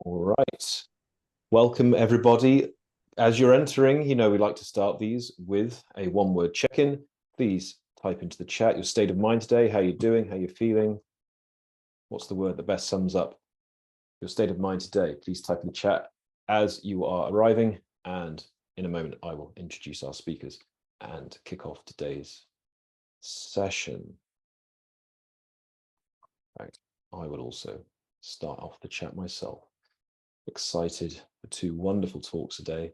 All right. Welcome, everybody. As you're entering, we like to start these with a one-word check-in. Please type into the chat your state of mind today. How you're doing? How you're feeling? What's the word that best sums up your state of mind today? Please type in the chat as you are arriving. And in a moment, I will introduce our speakers and kick off today's session. Right. I will also start off the chat myself. Excited for two wonderful talks today.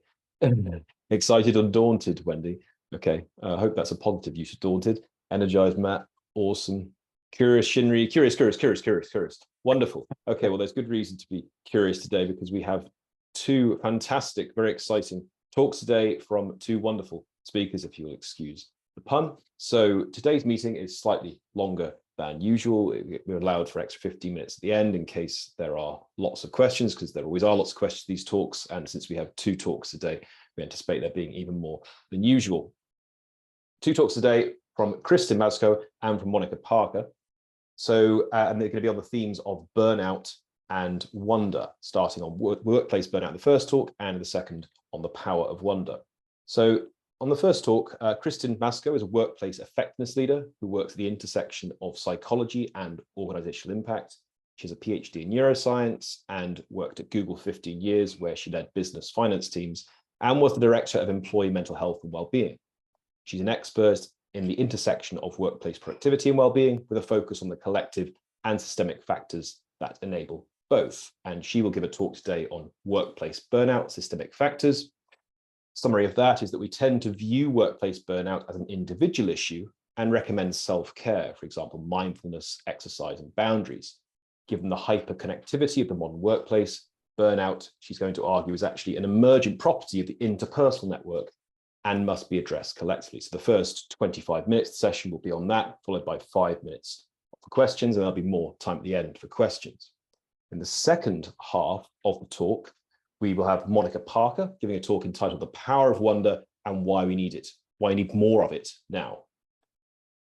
Excited, undaunted, Wendy. Okay, I hope that's a positive use of daunted. Energized, Matt. Awesome. Curious, Shinri. Curious. Wonderful. Okay, well, there's good reason to be curious today because we have two fantastic, very exciting talks today from two wonderful speakers, if you'll excuse the pun. So today's meeting is slightly longer than usual. We're allowed for extra 15 minutes at the end in case there are lots of questions, because there always are lots of questions to these talks. And since we have two talks today, we anticipate there being even more than usual. Two talks today from Kristin Maczko and from Monica Parker. So, and they're going to be on the themes of burnout and wonder, starting on workplace burnout in the first talk and the second on the power of wonder. So on the first talk, Kristin Maczko is a workplace effectiveness leader who works at the intersection of psychology and organizational impact. She has a Ph.D. in neuroscience and worked at Google for 15 years, where she led business finance teams and was the director of employee mental health and well-being. She's an expert in the intersection of workplace productivity and well-being, with a focus on the collective and systemic factors that enable both. And she will give a talk today on workplace burnout, systemic factors. Summary of that is that we tend to view workplace burnout as an individual issue and recommend self-care, for example, mindfulness, exercise, and boundaries. Given the hyper-connectivity of the modern workplace, burnout, she's going to argue, is actually an emergent property of the interpersonal network and must be addressed collectively. So the first 25 minutes session will be on that, followed by 5 minutes for questions, and there'll be more time at the end for questions. In the second half of the talk, we will have Monica Parker giving a talk entitled The Power of Wonder and Why We Need It, why we need more of it now.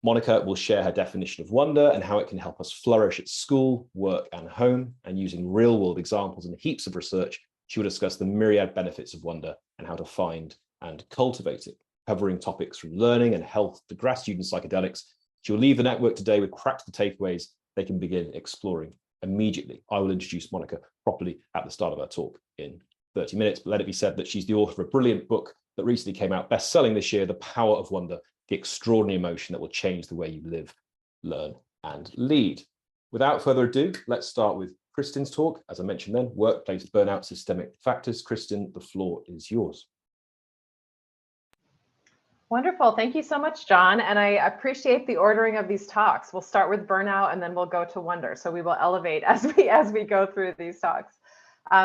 Monica will share her definition of wonder and how it can help us flourish at school, work, and home. And using real-world examples and heaps of research, she will discuss the myriad benefits of wonder and how to find and cultivate it, covering topics from learning and health to gratitude and psychedelics. She will leave the network today with practical takeaways they can begin exploring immediately. I will introduce Monica properly at the start of our talk in 30 minutes, but let it be said that she's the author of a brilliant book that recently came out, best-selling this year, The Power of Wonder, the extraordinary emotion that will change the way you live, learn, and lead. Without further ado, let's start with Kristin's talk. As I mentioned then, workplace burnout, systemic factors. Kristin, the floor is yours. Wonderful. Thank you so much, John. And I appreciate the ordering of these talks. We'll start with burnout and then we'll go to wonder. So we will elevate as we go through these talks.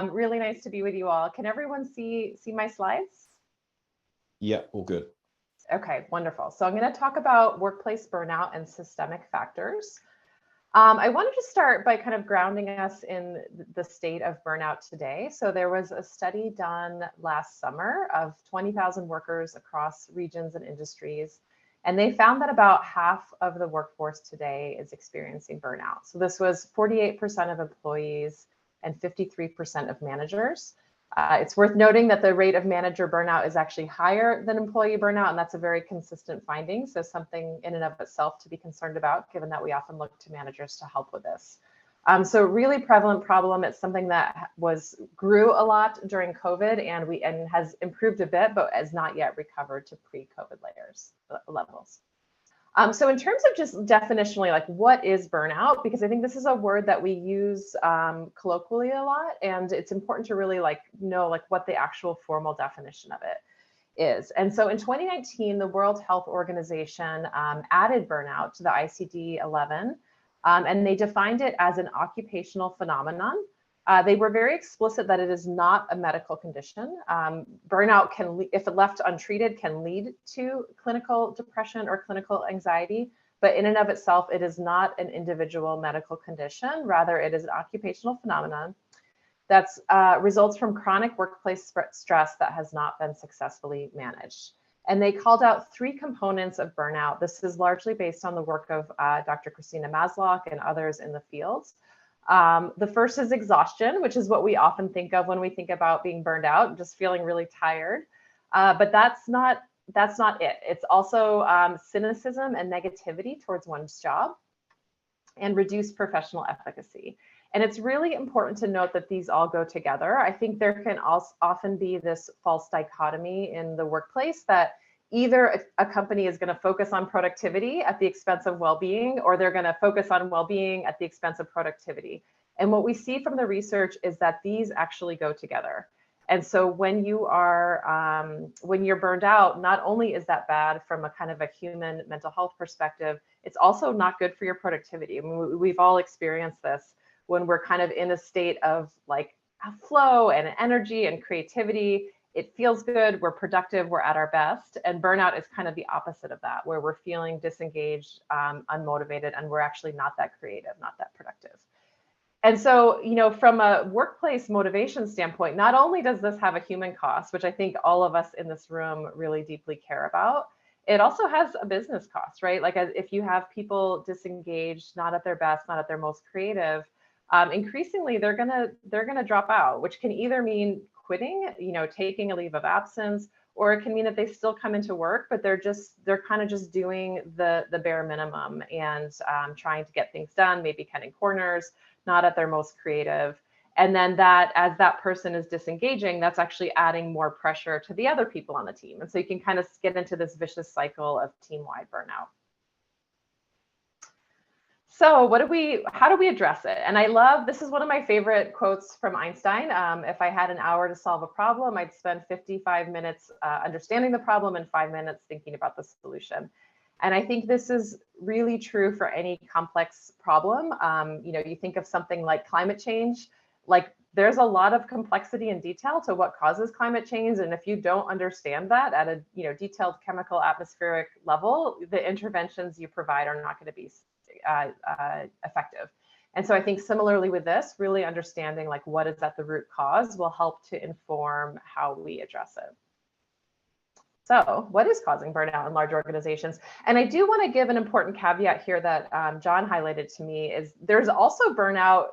Really nice to be with you all. Can everyone see my slides? Yeah, all good. Okay, wonderful. So I'm going to talk about workplace burnout and systemic factors. I wanted to start by kind of grounding us in the state of burnout today. So there was a study done last summer of 20,000 workers across regions and industries, and they found that about half of the workforce today is experiencing burnout. So this was 48% of employees and 53% of managers. It's worth noting that the rate of manager burnout is actually higher than employee burnout, and that's a very consistent finding. So something in and of itself to be concerned about, given that we often look to managers to help with this. So really prevalent problem. It's something that grew a lot during COVID and has improved a bit, but has not yet recovered to pre-COVID levels. So in terms of just definitionally, like what is burnout? Because I think this is a word that we use colloquially a lot, and it's important to really know what the actual formal definition of it is. And so in 2019, the World Health Organization added burnout to the ICD-11, and they defined it as an occupational phenomenon. They were very explicit that it is not a medical condition. Burnout can, if left untreated, can lead to clinical depression or clinical anxiety, but in and of itself, it is not an individual medical condition. Rather, it is an occupational phenomenon that results from chronic workplace stress that has not been successfully managed. And they called out 3 components of burnout. This is largely based on the work of Dr. Kristin Maczko and others in the field. The first is exhaustion, which is what we often think of when we think about being burned out, just feeling really tired. But that's not it. It's also cynicism and negativity towards one's job, and reduced professional efficacy. And it's really important to note that these all go together. I think there can also often be this false dichotomy in the workplace that either a company is going to focus on productivity at the expense of well-being, or they're going to focus on well-being at the expense of productivity. And what we see from the research is that these actually go together. And so when you're burned out, not only is that bad from a kind of a human mental health perspective, it's also not good for your productivity. I mean, we've all experienced this when we're kind of in a state of like flow and energy and creativity. It feels good, we're productive, we're at our best. And burnout is kind of the opposite of that, where we're feeling disengaged, unmotivated, and we're actually not that creative, not that productive. And so, from a workplace motivation standpoint, not only does this have a human cost, which I think all of us in this room really deeply care about, it also has a business cost, right? Like if you have people disengaged, not at their best, not at their most creative, increasingly they're gonna drop out, which can either mean quitting, taking a leave of absence, or it can mean that they still come into work, but they're kind of just doing the bare minimum and trying to get things done, maybe cutting corners, not at their most creative. And then as that person is disengaging, that's actually adding more pressure to the other people on the team. And so you can kind of get into this vicious cycle of team-wide burnout. So how do we address it? And this is one of my favorite quotes from Einstein. If I had an hour to solve a problem, I'd spend 55 minutes understanding the problem and 5 minutes thinking about the solution. And I think this is really true for any complex problem. You think of something like climate change, like there's a lot of complexity and detail to what causes climate change. And if you don't understand that at a detailed chemical atmospheric level, the interventions you provide are not going to be effective. And so I think similarly with this, really understanding like what is at the root cause will help to inform how we address it. So what is causing burnout in large organizations? And I do want to give an important caveat here that John highlighted to me is there's also burnout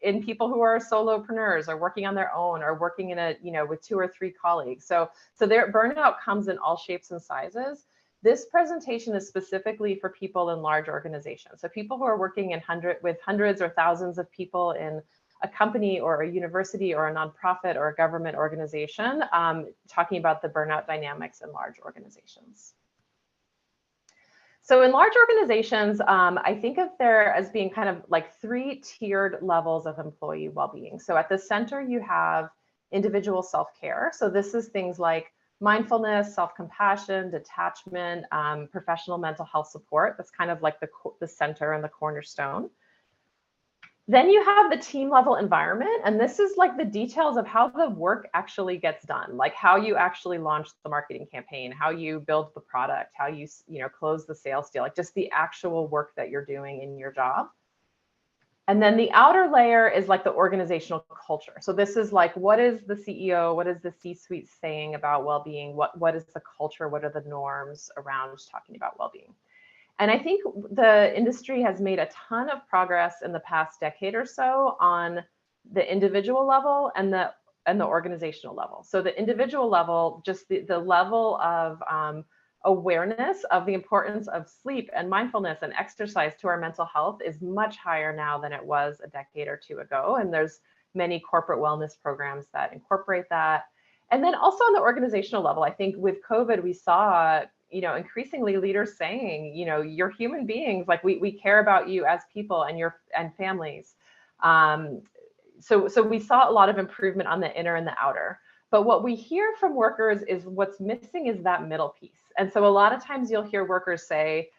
in people who are solopreneurs or working on their own or working in with 2 or 3 colleagues. So their burnout comes in all shapes and sizes. This presentation is specifically for people in large organizations. So people who are working with hundreds or thousands of people in a company or a university or a nonprofit or a government organization, talking about the burnout dynamics in large organizations. So in large organizations, I think of there as being kind of like 3 tiered levels of employee well-being. So at the center, you have individual self-care. So this is things like mindfulness, self-compassion, detachment, professional mental health support. That's kind of like the center and the cornerstone. Then you have the team level environment, and this is like the details of how the work actually gets done, like how you actually launch the marketing campaign, how you build the product, how you close the sales deal, like just the actual work that you're doing in your job. And then the outer layer is like the organizational culture. So this is like, what is the CEO, what is the C-suite saying about well-being? What is the culture? What are the norms around talking about well-being? And I think the industry has made a ton of progress in the past decade or so on the individual level and the organizational level. So the individual level, just the level of awareness of the importance of sleep and mindfulness and exercise to our mental health is much higher now than it was a decade or 2 ago. And there's many corporate wellness programs that incorporate that. And then also on the organizational level, I think with COVID, we saw increasingly leaders saying, you're human beings, like we care about you as people and families. So we saw a lot of improvement on the inner and the outer. But what we hear from workers is what's missing is that middle piece. And so a lot of times you'll hear workers say,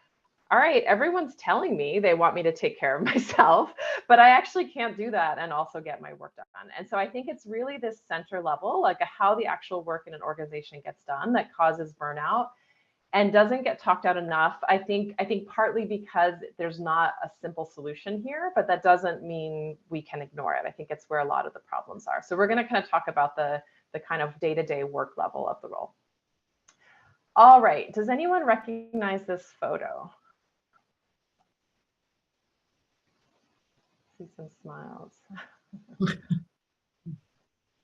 all right, everyone's telling me they want me to take care of myself, but I actually can't do that and also get my work done. And so I think it's really this center level, like how the actual work in an organization gets done that causes burnout and doesn't get talked out enough. I think partly because there's not a simple solution here, but that doesn't mean we can ignore it. I think it's where a lot of the problems are. So we're going to kind of talk about the kind of day-to-day work level of the role. All right, does anyone recognize this photo? see some smiles.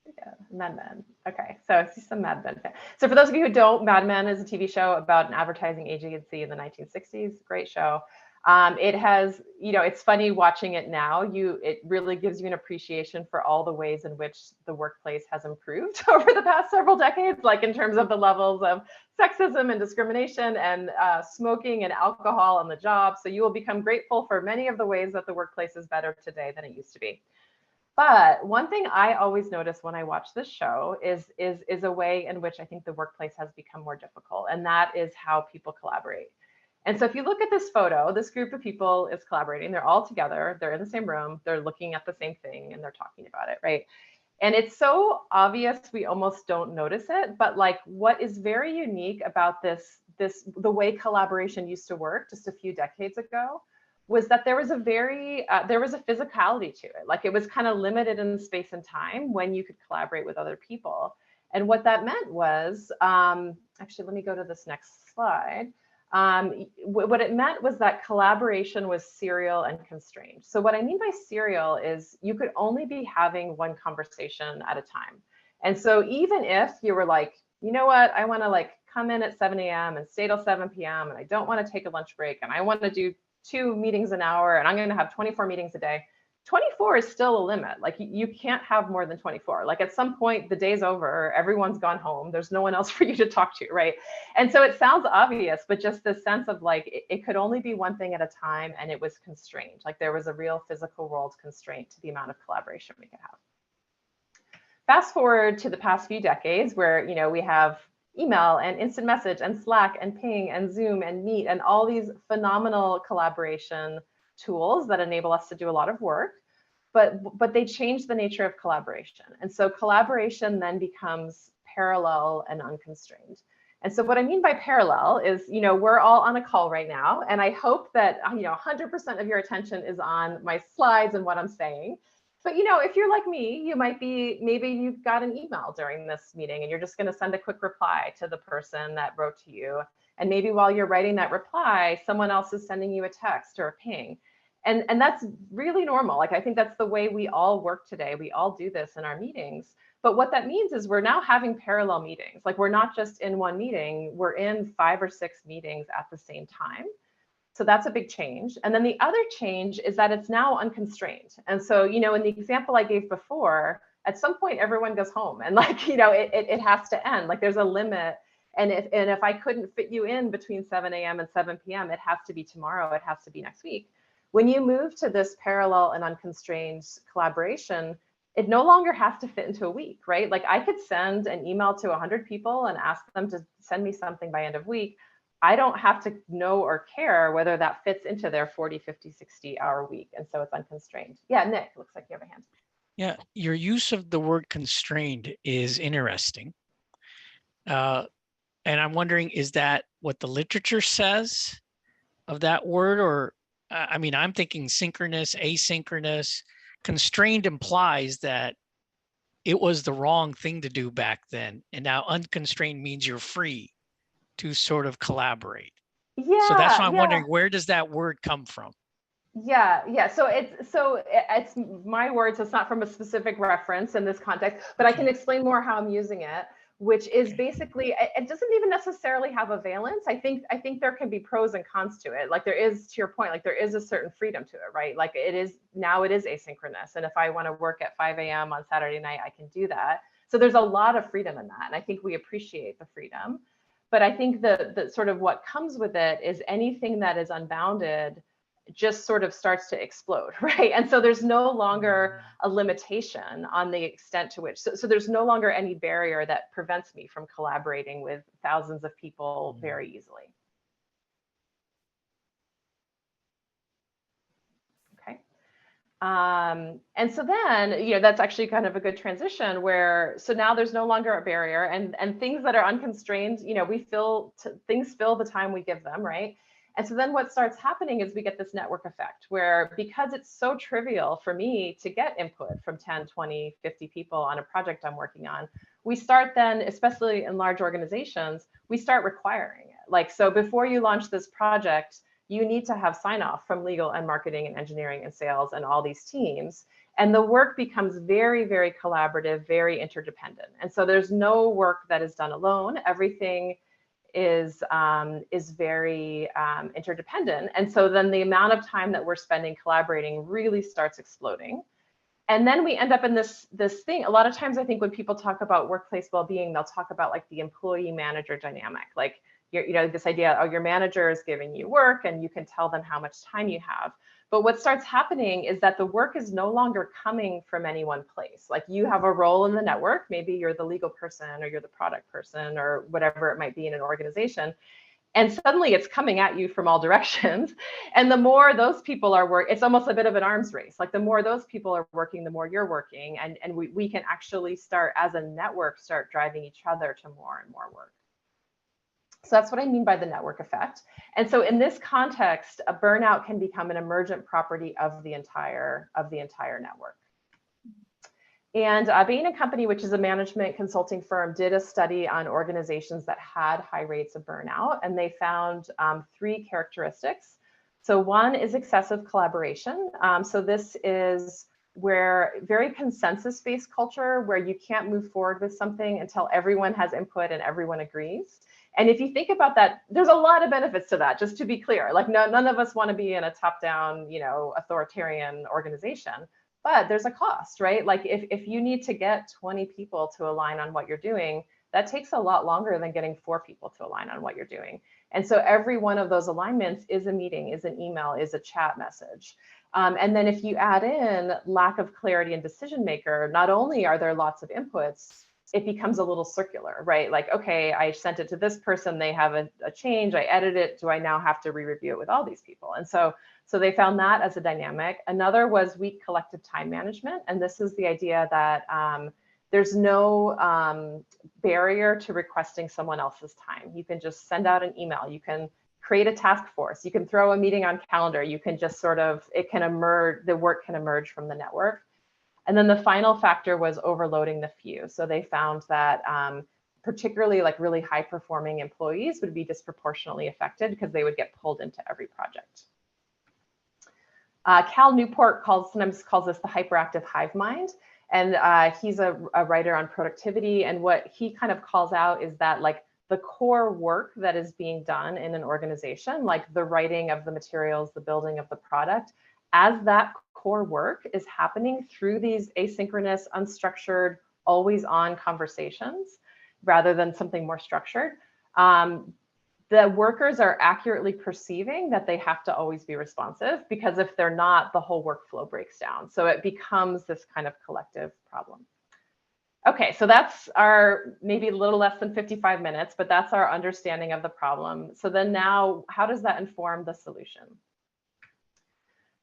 Yeah, Mad Men. Okay, so I see some Mad Men. So for those of you who don't, Mad Men is a TV show about an advertising agency in the 1960s. Great show. It has, it's funny watching it now. It really gives you an appreciation for all the ways in which the workplace has improved over the past several decades, like in terms of the levels of sexism and discrimination and smoking and alcohol on the job. So you will become grateful for many of the ways that the workplace is better today than it used to be. But one thing I always notice when I watch this show is a way in which I think the workplace has become more difficult, and that is how people collaborate. And so if you look at this photo, this group of people is collaborating. They're all together. They're in the same room. They're looking at the same thing and they're talking about it, right? And it's so obvious we almost don't notice it. But like what is very unique about the way collaboration used to work just a few decades ago was that there was a physicality to it. Like it was kind of limited in space and time when you could collaborate with other people. And what that meant was, actually, let me go to this next slide. What it meant was that collaboration was serial and constrained. So what I mean by serial is you could only be having one conversation at a time. And so even if you were like, you know what, I want to like come in at 7 a.m. and stay till 7 p.m. and I don't want to take a lunch break and I want to do 2 meetings an hour and I'm going to have 24 meetings a day. 24 is still a limit. Like you can't have more than 24. Like at some point the day's over, everyone's gone home. There's no one else for you to talk to, right? And so it sounds obvious, but just the sense of like, it could only be one thing at a time and it was constrained. Like there was a real physical world constraint to the amount of collaboration we could have. Fast forward to the past few decades where, we have email and instant message and Slack and Ping and Zoom and Meet and all these phenomenal collaboration tools that enable us to do a lot of work, but they change the nature of collaboration. And so collaboration then becomes parallel and unconstrained. And so what I mean by parallel is, we're all on a call right now, and I hope that 100% of your attention is on my slides and what I'm saying. But if you're like me, maybe you got an email during this meeting and you're just going to send a quick reply to the person that wrote to you. And maybe while you're writing that reply, someone else is sending you a text or a ping. And that's really normal. Like I think that's the way we all work today. We all do this in our meetings. But what that means is we're now having parallel meetings. Like we're not just in one meeting, we're in 5 or 6 meetings at the same time. So that's a big change. And then the other change is that it's now unconstrained. And so, in the example I gave before, at some point everyone goes home and like, it has to end. Like there's a limit. And if I couldn't fit you in between 7 a.m. and 7 p.m., it has to be tomorrow, it has to be next week. When you move to this parallel and unconstrained collaboration, it no longer has to fit into a week, right? Like I could send an email to 100 people and ask them to send me something by end of week. I don't have to know or care whether that fits into their 40, 50, 60 hour week. And so it's unconstrained. Yeah, Nick, looks like you have a hand. Yeah, your use of the word constrained is interesting. And I'm wondering, is that what the literature says of that word? Or, I'm thinking synchronous, asynchronous. Constrained implies that it was the wrong thing to do back then. And now unconstrained means you're free to sort of collaborate. Yeah. So that's why I'm wondering, where does that word come from? Yeah. So it's my words. It's not from a specific reference in this context, but I can explain more how I'm using it, which is basically, it doesn't even necessarily have a valence. I think there can be pros and cons to it. Like there is, to your point, like there is a certain freedom to it, right? Like it is asynchronous. And if I want to work at 5 a.m. on Saturday night, I can do that. So there's a lot of freedom in that. And I think we appreciate the freedom. But I think the sort of what comes with it is anything that is unbounded just sort of starts to explode, right? And so there's no longer a limitation on the extent to which, so there's no longer any barrier that prevents me from collaborating with thousands of people very easily. Okay. And so then, that's actually kind of a good transition where, so now there's no longer a barrier and things that are unconstrained, things fill the time we give them, right? And so then what starts happening is we get this network effect where, because it's so trivial for me to get input from 10, 20, 50 people on a project I'm working on, we start then, especially in large organizations, we start requiring it. Like, so before you launch this project, you need to have sign off from legal and marketing and engineering and sales and all these teams. And the work becomes very, very collaborative, very interdependent. And so there's no work that is done alone. Everything is very interdependent. And so then the amount of time that we're spending collaborating really starts exploding. And then we end up in this thing. A lot of times I think when people talk about workplace well-being, they'll talk about like the employee manager dynamic, like this idea, oh, your manager is giving you work and you can tell them how much time you have. But what starts happening is that the work is no longer coming from any one place. Like you have a role in the network, maybe you're the legal person or you're the product person or whatever it might be in an organization. And suddenly it's coming at you from all directions. And the more those people are working, it's almost a bit of an arms race. Like the more those people are working, the more you're working. And we can actually start as a network, start driving each other to more and more work. So that's what I mean by the network effect. And so in this context, a burnout can become an emergent property of the entire network. And Bain & Company, which is a management consulting firm, did a study on organizations that had high rates of burnout, and they found 3 characteristics. So one is excessive collaboration. So this is where very consensus-based culture, where you can't move forward with something until everyone has input and everyone agrees. And if you think about that, there's a lot of benefits to that, just to be clear. Like none of us want to be in a top-down, authoritarian organization. But there's a cost, right? Like if you need to get 20 people to align on what you're doing, that takes a lot longer than getting 4 people to align on what you're doing. And so every one of those alignments is a meeting, is an email, is a chat message. And then if you add in lack of clarity and decision maker, not only are there lots of inputs, it becomes a little circular, right? Like, okay, I sent it to this person, they have a change, I edit it, do I now have to re-review it with all these people? And so they found that as a dynamic. Another was weak collective time management. And this is the idea that there's no barrier to requesting someone else's time. You can just send out an email. You can create a task force. You can throw a meeting on calendar. You can just it can emerge, the work can emerge from the network. And then the final factor was overloading the few. So they found that particularly like really high performing employees would be disproportionately affected because they would get pulled into every project. Cal Newport sometimes calls this the hyperactive hive mind. And he's a writer on productivity. And what he kind of calls out is that like the core work that is being done in an organization, like the writing of the materials, the building of the product, as that core work is happening through these asynchronous, unstructured, always on conversations, rather than something more structured, the workers are accurately perceiving that they have to always be responsive, because if they're not, the whole workflow breaks down. So it becomes this kind of collective problem. Okay, so that's our maybe a little less than 55 minutes, but that's our understanding of the problem. So then now, how does that inform the solution?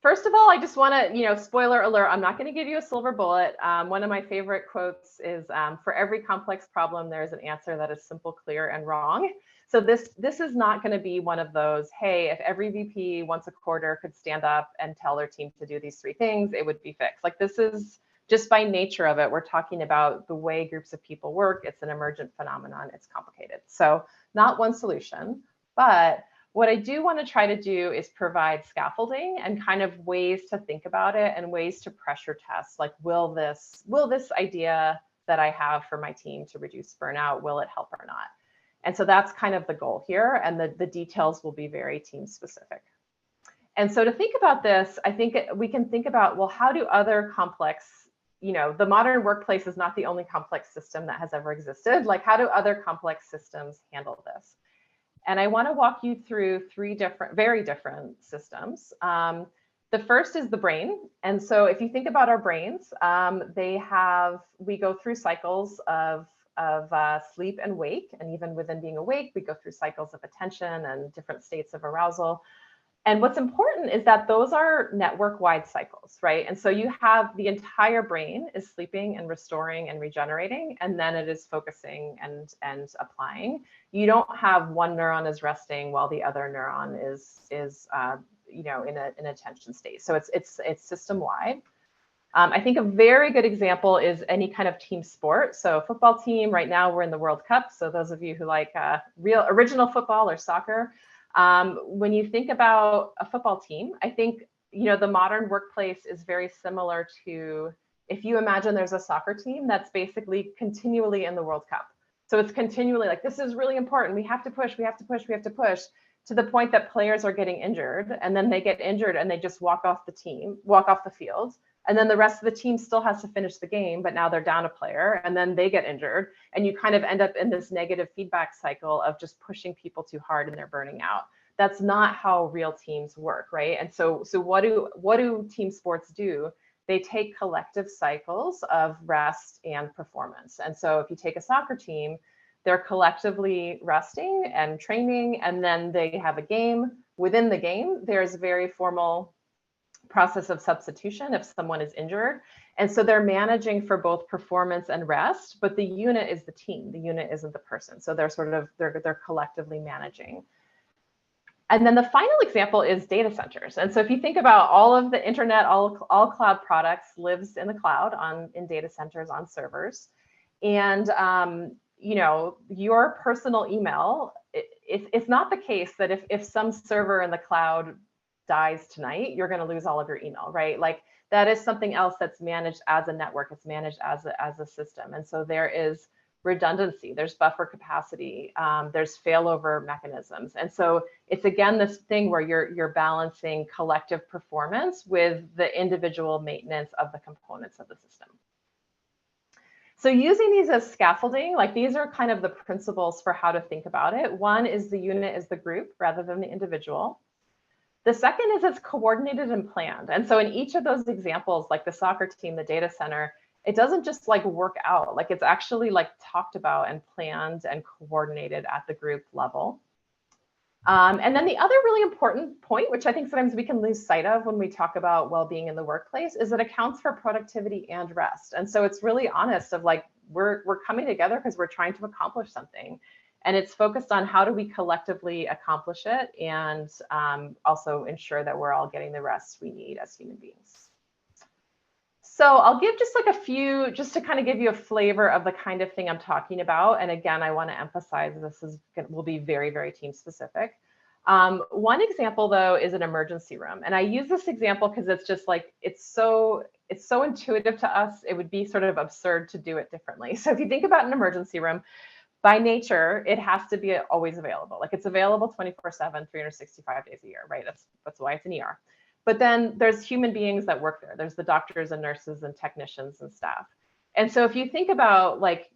First of all, I just want to, spoiler alert, I'm not going to give you a silver bullet. One of my favorite quotes is, for every complex problem, there's an answer that is simple, clear, and wrong. So this is not going to be one of those, hey, if every VP once a quarter could stand up and tell their team to do these 3 things, it would be fixed. Like this is just by nature of it, we're talking about the way groups of people work. It's an emergent phenomenon. It's complicated. So not one solution, but what I do want to try to do is provide scaffolding and kind of ways to think about it and ways to pressure test. Like, will this idea that I have for my team to reduce burnout, will it help or not? And so that's kind of the goal here. And the details will be very team specific. And so to think about this, I think we can think about, well, how do other complex, the modern workplace is not the only complex system that has ever existed. Like, how do other complex systems handle this? And I want to walk you through 3 very different systems. The first is the brain. And so if you think about our brains, we go through cycles of sleep and wake. And even within being awake, we go through cycles of attention and different states of arousal. And what's important is that those are network-wide cycles, right? And so you have the entire brain is sleeping and restoring and regenerating, and then it is focusing and applying. You don't have one neuron is resting while the other neuron is in an attention state. So it's system-wide. I think a very good example is any kind of team sport. So football team, right now we're in the World Cup. So those of you who like real original football or soccer, When you think about a football team, I think, the modern workplace is very similar to, if you imagine there's a soccer team that's basically continually in the World Cup. So it's continually like, this is really important. We have to push, we have to push, we have to push, to the point that players are getting injured, and then they get injured and they just walk off the field. And then the rest of the team still has to finish the game, but now they're down a player, and then they get injured. And you kind of end up in this negative feedback cycle of just pushing people too hard and they're burning out. That's not how real teams work, right? And so what do team sports do? They take collective cycles of rest and performance. And so if you take a soccer team, they're collectively resting and training, and then they have a game. Within the game, there's a very formal process of substitution if someone is injured. And so they're managing for both performance and rest, but the unit is the team. The unit isn't the person. So they're collectively managing. And then the final example is data centers. And so if you think about all of the internet, all cloud products lives in the cloud, in data centers, on servers. And your personal email, it's not the case that if some server in the cloud dies tonight, you're going to lose all of your email, right? Like, that is something else that's managed as a network. It's managed as a system. And so there is redundancy, there's buffer capacity, there's failover mechanisms. And so it's, again, this thing where you're balancing collective performance with the individual maintenance of the components of the system. So using these as scaffolding, like, these are kind of the principles for how to think about it. One is the unit is the group rather than the individual. The second is it's coordinated and planned. And so in each of those examples, like the soccer team, the data center, it doesn't just like work out, like it's actually like talked about and planned and coordinated at the group level. And then the other really important point, which I think sometimes we can lose sight of when we talk about well-being in the workplace, is it accounts for productivity and rest. And so it's really honest of like, we're coming together because we're trying to accomplish something. And it's focused on how do we collectively accomplish it, and also ensure that we're all getting the rest we need as human beings. So I'll give just like a few, just to kind of give you a flavor of the kind of thing I'm talking about. And again, I want to emphasize will be very, very team specific. One example though is an emergency room. And I use this example because it's just like, it's so intuitive to us, it would be sort of absurd to do it differently. So if you think about an emergency room, by nature, it has to be always available. Like, it's available 24/7, 365 days a year, right? That's why it's an ER. But then there's human beings that work there. There's the doctors and nurses and technicians and staff. And so if you think about, like,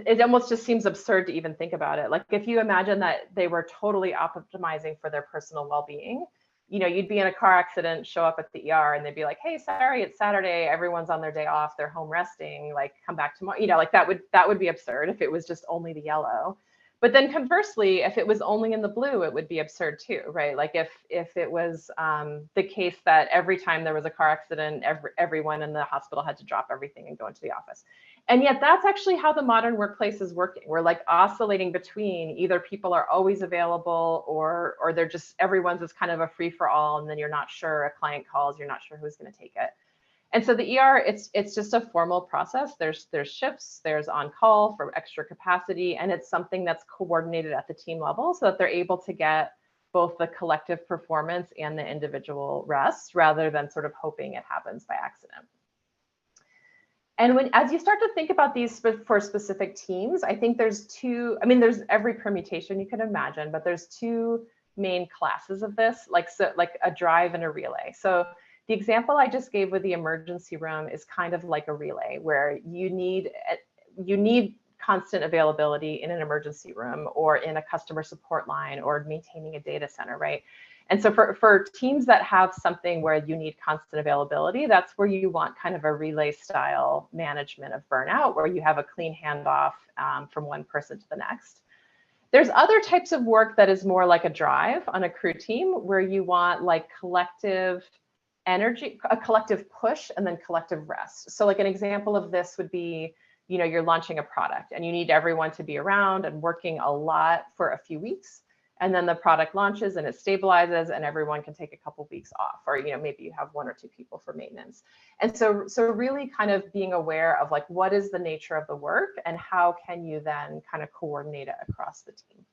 it almost just seems absurd to even think about it. Like, if you imagine that they were totally optimizing for their personal well-being, you'd be in a car accident, show up at the ER, and they'd be like, hey, sorry, it's Saturday, everyone's on their day off, they're home resting, like, come back tomorrow. Like, that would be absurd if it was just only the yellow. But then conversely, if it was only in the blue, it would be absurd too, right? Like, if it was the case that every time there was a car accident, everyone in the hospital had to drop everything and go into the office. And yet that's actually how the modern workplace is working. We're like oscillating between either people are always available, or they're just, everyone's is kind of a free for all, and then you're not sure, a client calls, you're not sure who's going to take it. And so the ER, it's just a formal process. There's shifts, there's on call for extra capacity, and it's something that's coordinated at the team level so that they're able to get both the collective performance and the individual rest, rather than sort of hoping it happens by accident. And as you start to think about these for specific teams, I think there's there's every permutation you can imagine, but there's two main classes of this, like a drive and a relay. So the example I just gave with the emergency room is kind of like a relay, where you need constant availability in an emergency room, or in a customer support line, or maintaining a data center, right? And so for teams that have something where you need constant availability, that's where you want kind of a relay style management of burnout, where you have a clean handoff from one person to the next. There's other types of work that is more like a drive on a crew team, where you want like collective energy, a collective push, and then collective rest. So like an example of this would be, you're launching a product and you need everyone to be around and working a lot for a few weeks. And then the product launches and it stabilizes and everyone can take a couple weeks off, or maybe you have 1 or 2 people for maintenance. And so really kind of being aware of like, what is the nature of the work and how can you then kind of coordinate it across the team.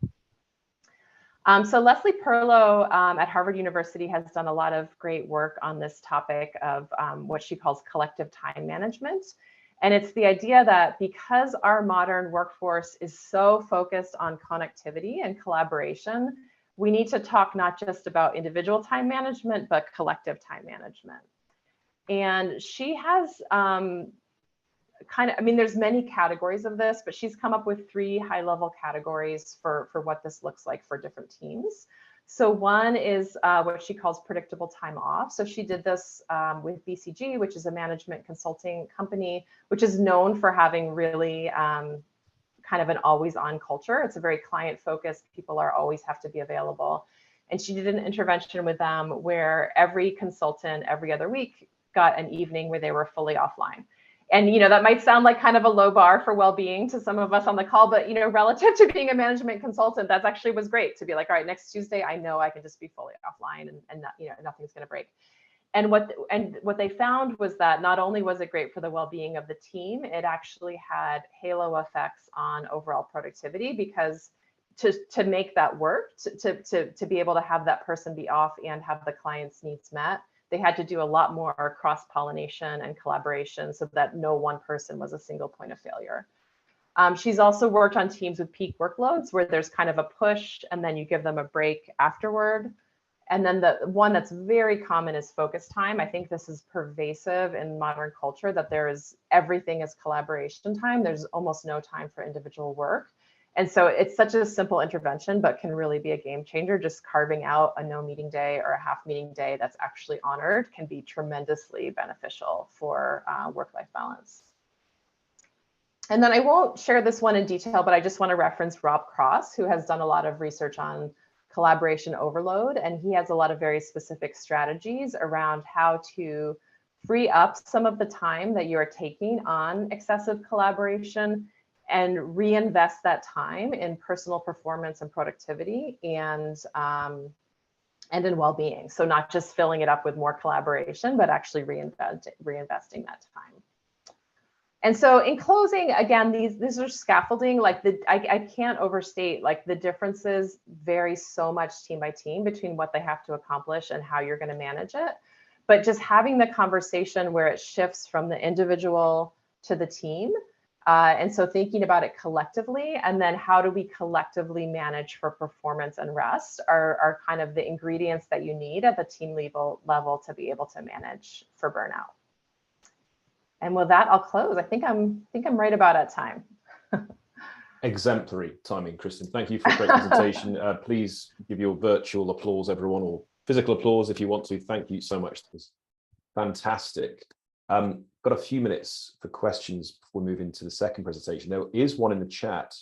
So Leslie Perlow at Harvard University has done a lot of great work on this topic of what she calls collective time management. And it's the idea that because our modern workforce is so focused on connectivity and collaboration, we need to talk not just about individual time management, but collective time management. And she has there's many categories of this, but she's come up with 3 high-level categories for what this looks like for different teams. So one is what she calls predictable time off. So she did this with BCG, which is a management consulting company, which is known for having really kind of an always-on culture. It's a very client-focused. People are always have to be available. And she did an intervention with them where every consultant every other week got an evening where they were fully offline. And, that might sound like kind of a low bar for well-being to some of us on the call, but, relative to being a management consultant, that actually was great to be like, all right, next Tuesday, I know I can just be fully offline and nothing's going to break. And what they found was that not only was it great for the well-being of the team, it actually had halo effects on overall productivity, because to make that work, to be able to have that person be off and have the client's needs met, they had to do a lot more cross-pollination and collaboration so that no one person was a single point of failure. She's also worked on teams with peak workloads where there's kind of a push and then you give them a break afterward. And then the one that's very common is focus time. I think this is pervasive in modern culture, that everything is collaboration time. There's almost no time for individual work. And so it's such a simple intervention, but can really be a game changer. Just carving out a no meeting day or a half meeting day that's actually honored can be tremendously beneficial for work-life balance. And then I won't share this one in detail, but I just want to reference Rob Cross, who has done a lot of research on collaboration overload. And he has a lot of very specific strategies around how to free up some of the time that you are taking on excessive collaboration and reinvest that time in personal performance and productivity and in well-being. So not just filling it up with more collaboration, but actually reinvesting that time. And so in closing, again, these are scaffolding. Like I can't overstate, like, the differences vary so much team by team between what they have to accomplish and how you're going to manage it. But just having the conversation where it shifts from the individual to the team. And so thinking about it collectively, and then how do we collectively manage for performance and rest are kind of the ingredients that you need at the team level to be able to manage for burnout. And with that, I'll close. I think I'm right about at time. Exemplary timing, Kristin. Thank you for a great presentation. Please give your virtual applause, everyone, or physical applause if you want to. Thank you so much. This was fantastic. Got a few minutes for questions before we move into the second presentation. There is one in the chat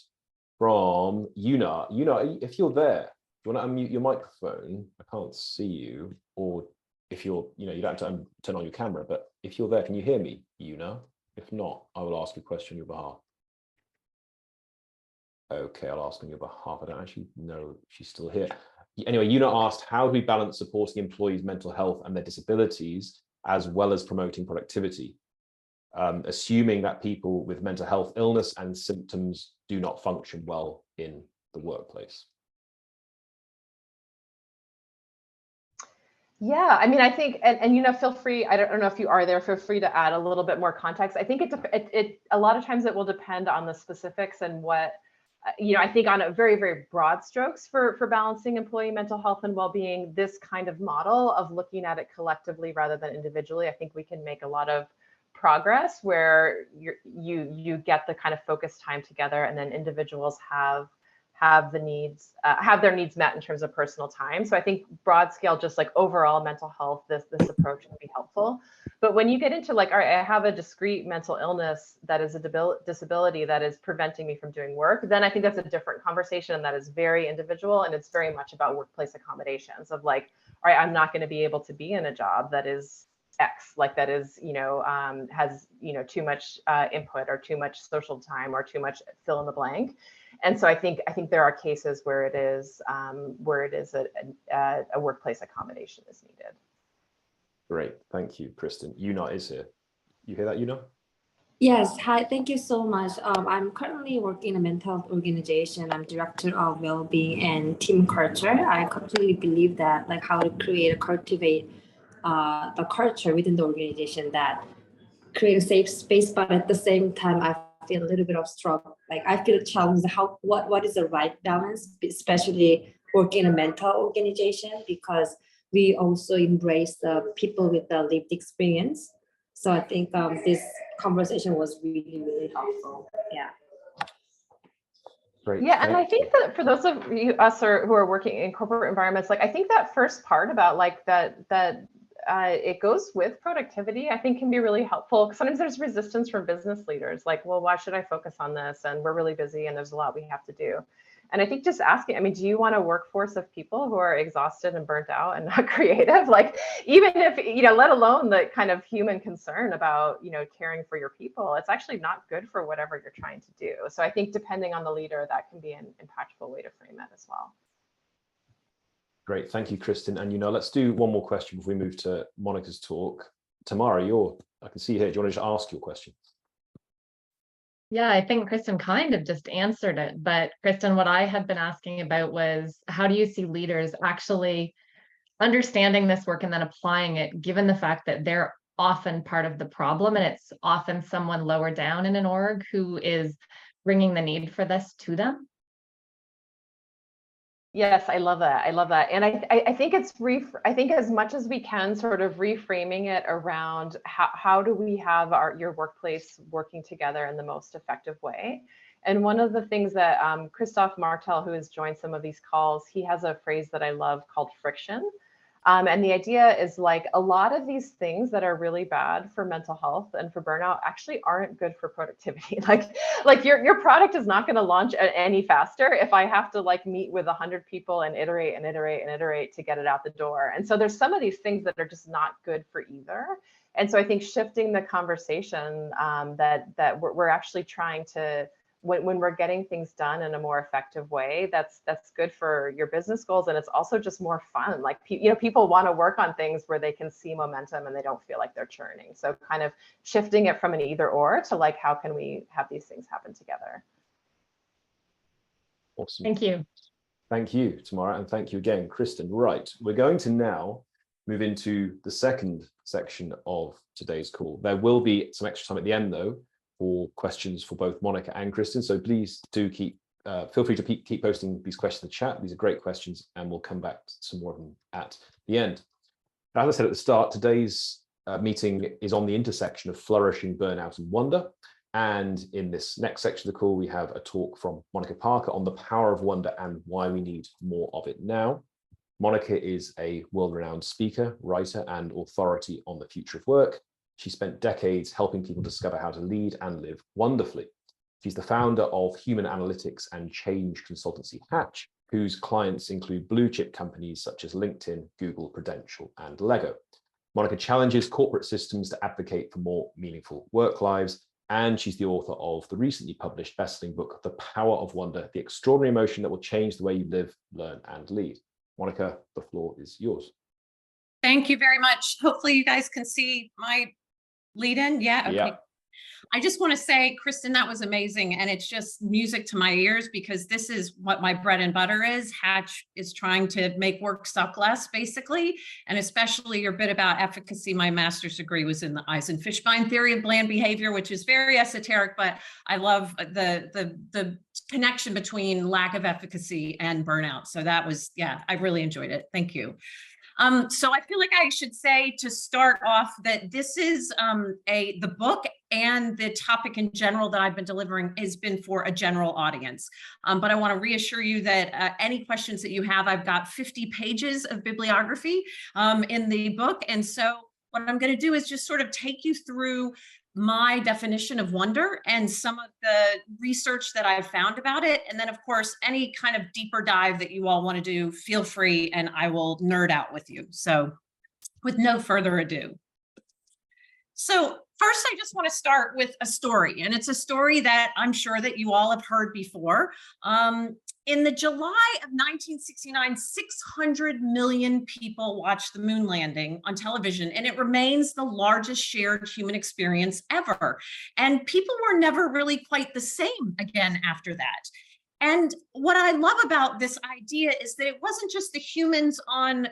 from Una. Una, if you're there, do you want to unmute your microphone? I can't see you. Or if you're, you don't have to turn on your camera, but if you're there, can you hear me, Una? If not, I will ask a question on your behalf. Okay, I'll ask on your behalf. I don't actually know if she's still here. Anyway, Una asked, how do we balance supporting employees' mental health and their disabilities, as well as promoting productivity, assuming that people with mental health illness and symptoms do not function well in the workplace? Yeah, I mean, I think, and feel free, I don't know if you are there, feel free to add a little bit more context. I think a lot of times it will depend on the specifics and what, I think on a very, very broad strokes for balancing employee mental health and well-being, this kind of model of looking at it collectively rather than individually, I think we can make a lot of progress where you get the kind of focused time together, and then individuals have their needs met in terms of personal time. So I think broad scale, just like overall mental health, this approach can be helpful. But when you get into like, all right, I have a discrete mental illness that is a disability that is preventing me from doing work, then I think that's a different conversation, and that is very individual, and it's very much about workplace accommodations of like, all right, I'm not going to be able to be in a job that is X, like that is, has, too much input or too much social time or too much fill in the blank. And so I think there are cases where it is a workplace accommodation is needed. Great, thank you, Kristin. Una is here. You hear that, Una? Yes, hi, thank you so much. I'm currently working in a mental health organization. I'm director of Wellbeing and team culture. I completely believe that like how to create and cultivate the culture within the organization that create a safe space, but at the same time, I feel a little bit of struggle. Like I feel challenged. What is the right balance, especially working in a mental organization, because we also embrace the people with the lived experience. So I think this conversation was really, really helpful. Yeah. Great. Yeah, and I Thank you. think that for those of you, us or who are working in corporate environments, like I think that first part about like that it goes with productivity, I think can be really helpful. 'Cause sometimes there's resistance from business leaders, like, well, why should I focus on this? And we're really busy and there's a lot we have to do. And I think just asking, I mean, do you want a workforce of people who are exhausted and burnt out and not creative? Like, even if, you know, let alone the kind of human concern about, you know, caring for your people, it's actually not good for whatever you're trying to do. So I think depending on the leader, that can be an impactful way to frame it as well. Great. Thank you, Kristin. And, you know, let's do one more question before we move to Monica's talk. Tamara, I can see you here. Do you want to just ask your question? Yeah, I think Kristin kind of just answered it. But Kristin, what I had been asking about was how do you see leaders actually understanding this work and then applying it, given the fact that they're often part of the problem and it's often someone lower down in an org who is bringing the need for this to them? Yes, I love that. I love that. And I think I think as much as we can sort of reframing it around how do we have your workplace working together in the most effective way. And one of the things that Christoph Martel, who has joined some of these calls, he has a phrase that I love called friction. And the idea is like a lot of these things that are really bad for mental health and for burnout actually aren't good for productivity. like your product is not going to launch any faster if I have to like meet with 100 people and iterate and iterate and iterate to get it out the door. And so there's some of these things that are just not good for either. And so I think shifting the conversation that we're actually trying to, when we're getting things done in a more effective way, that's good for your business goals, and it's also just more fun. Like, you know, people want to work on things where they can see momentum and they don't feel like they're churning. So kind of shifting it from an either or to like, how can we have these things happen together? Awesome. Thank you. Thank you, Tamara, and thank you again, Kristin. Right, we're going to now move into the second section of today's call. There will be some extra time at the end, though, for questions for both Monica and Kristin. So please do feel free to keep posting these questions in the chat. These are great questions, and we'll come back to some more of them at the end. As I said at the start, today's meeting is on the intersection of flourishing, burnout, and wonder. And in this next section of the call, we have a talk from Monica Parker on the power of wonder and why we need more of it now. Monica is a world-renowned speaker, writer, and authority on the future of work. She spent decades helping people discover how to lead and live wonderfully. She's the founder of human analytics and change consultancy Hatch, whose clients include blue chip companies such as LinkedIn, Google, Prudential, and Lego. Monica challenges corporate systems to advocate for more meaningful work lives, and she's the author of the recently published best-selling book, The Power of Wonder, the extraordinary emotion that will change the way you live, learn, and lead. Monica, the floor is yours. Thank you very much. Hopefully you guys can see my lead in. Yeah. Okay. Yeah. I just want to say, Kristin, that was amazing. And it's just music to my ears because this is what my bread and butter is. Hatch is trying to make work suck less, basically. And especially your bit about efficacy. My master's degree was in the Eisenfishbein theory of bland behavior, which is very esoteric, but I love the connection between lack of efficacy and burnout. So that was, yeah, I really enjoyed it. Thank you. So I feel like I should say to start off that this is the book and the topic in general that I've been delivering has been for a general audience. But I want to reassure you that any questions that you have, I've got 50 pages of bibliography in the book. And so what I'm going to do is just sort of take you through my definition of wonder and some of the research that I've found about it. And then, of course, any kind of deeper dive that you all want to do, feel free, and I will nerd out with you. So with no further ado. So First, I just want to start with a story, and it's a story that I'm sure that you all have heard before. In the July of 1969, 600 million people watched the moon landing on television, and it remains the largest shared human experience ever. And people were never really quite the same again after that. And what I love about this idea is that it wasn't just the humans on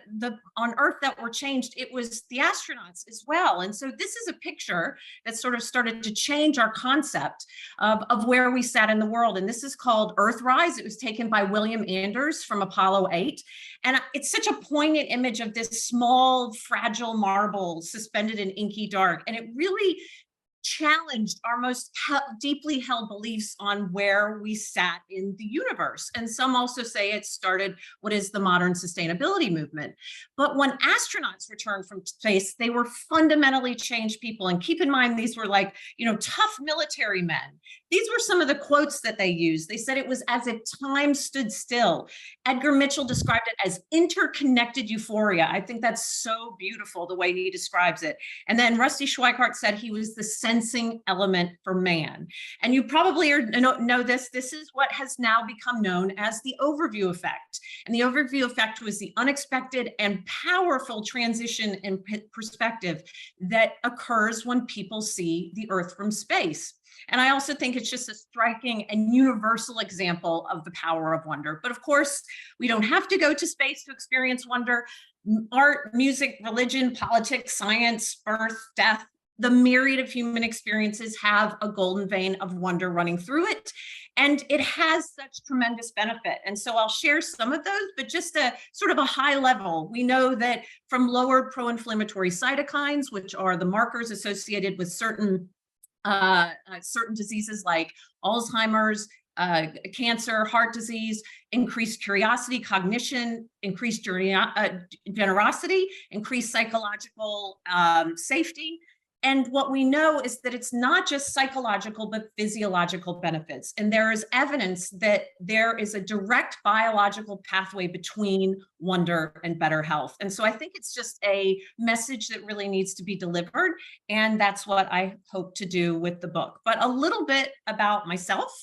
Earth that were changed, it was the astronauts as well. And so this is a picture that sort of started to change our concept of where we sat in the world. And this is called Earthrise. It was taken by William Anders from Apollo 8. And it's such a poignant image of this small, fragile marble suspended in inky dark. And it really challenged our most deeply held beliefs on where we sat in the universe. And some also say it started what is the modern sustainability movement. But when astronauts returned from space, they were fundamentally changed people. And keep in mind, these were like, tough military men. These were some of the quotes that they used. They said it was as if time stood still. Edgar Mitchell described it as interconnected euphoria. I think that's so beautiful the way he describes it. And then Rusty Schweikart said he was the sensing element for man. And you probably know this. This is what has now become known as the overview effect. And the overview effect was the unexpected and powerful transition in perspective that occurs when people see the Earth from space. And I also think it's just a striking and universal example of the power of wonder. But of course, we don't have to go to space to experience wonder. Art, music, religion, politics, science, birth, death, the myriad of human experiences have a golden vein of wonder running through it. And it has such tremendous benefit. And so I'll share some of those, but just a sort of a high level. We know that from lowered pro-inflammatory cytokines, which are the markers associated with certain diseases like Alzheimer's, cancer, heart disease, increased curiosity, cognition, increased generosity, increased psychological safety. And what we know is that it's not just psychological, but physiological benefits. And there is evidence that there is a direct biological pathway between wonder and better health. And so I think it's just a message that really needs to be delivered. And that's what I hope to do with the book. But a little bit about myself.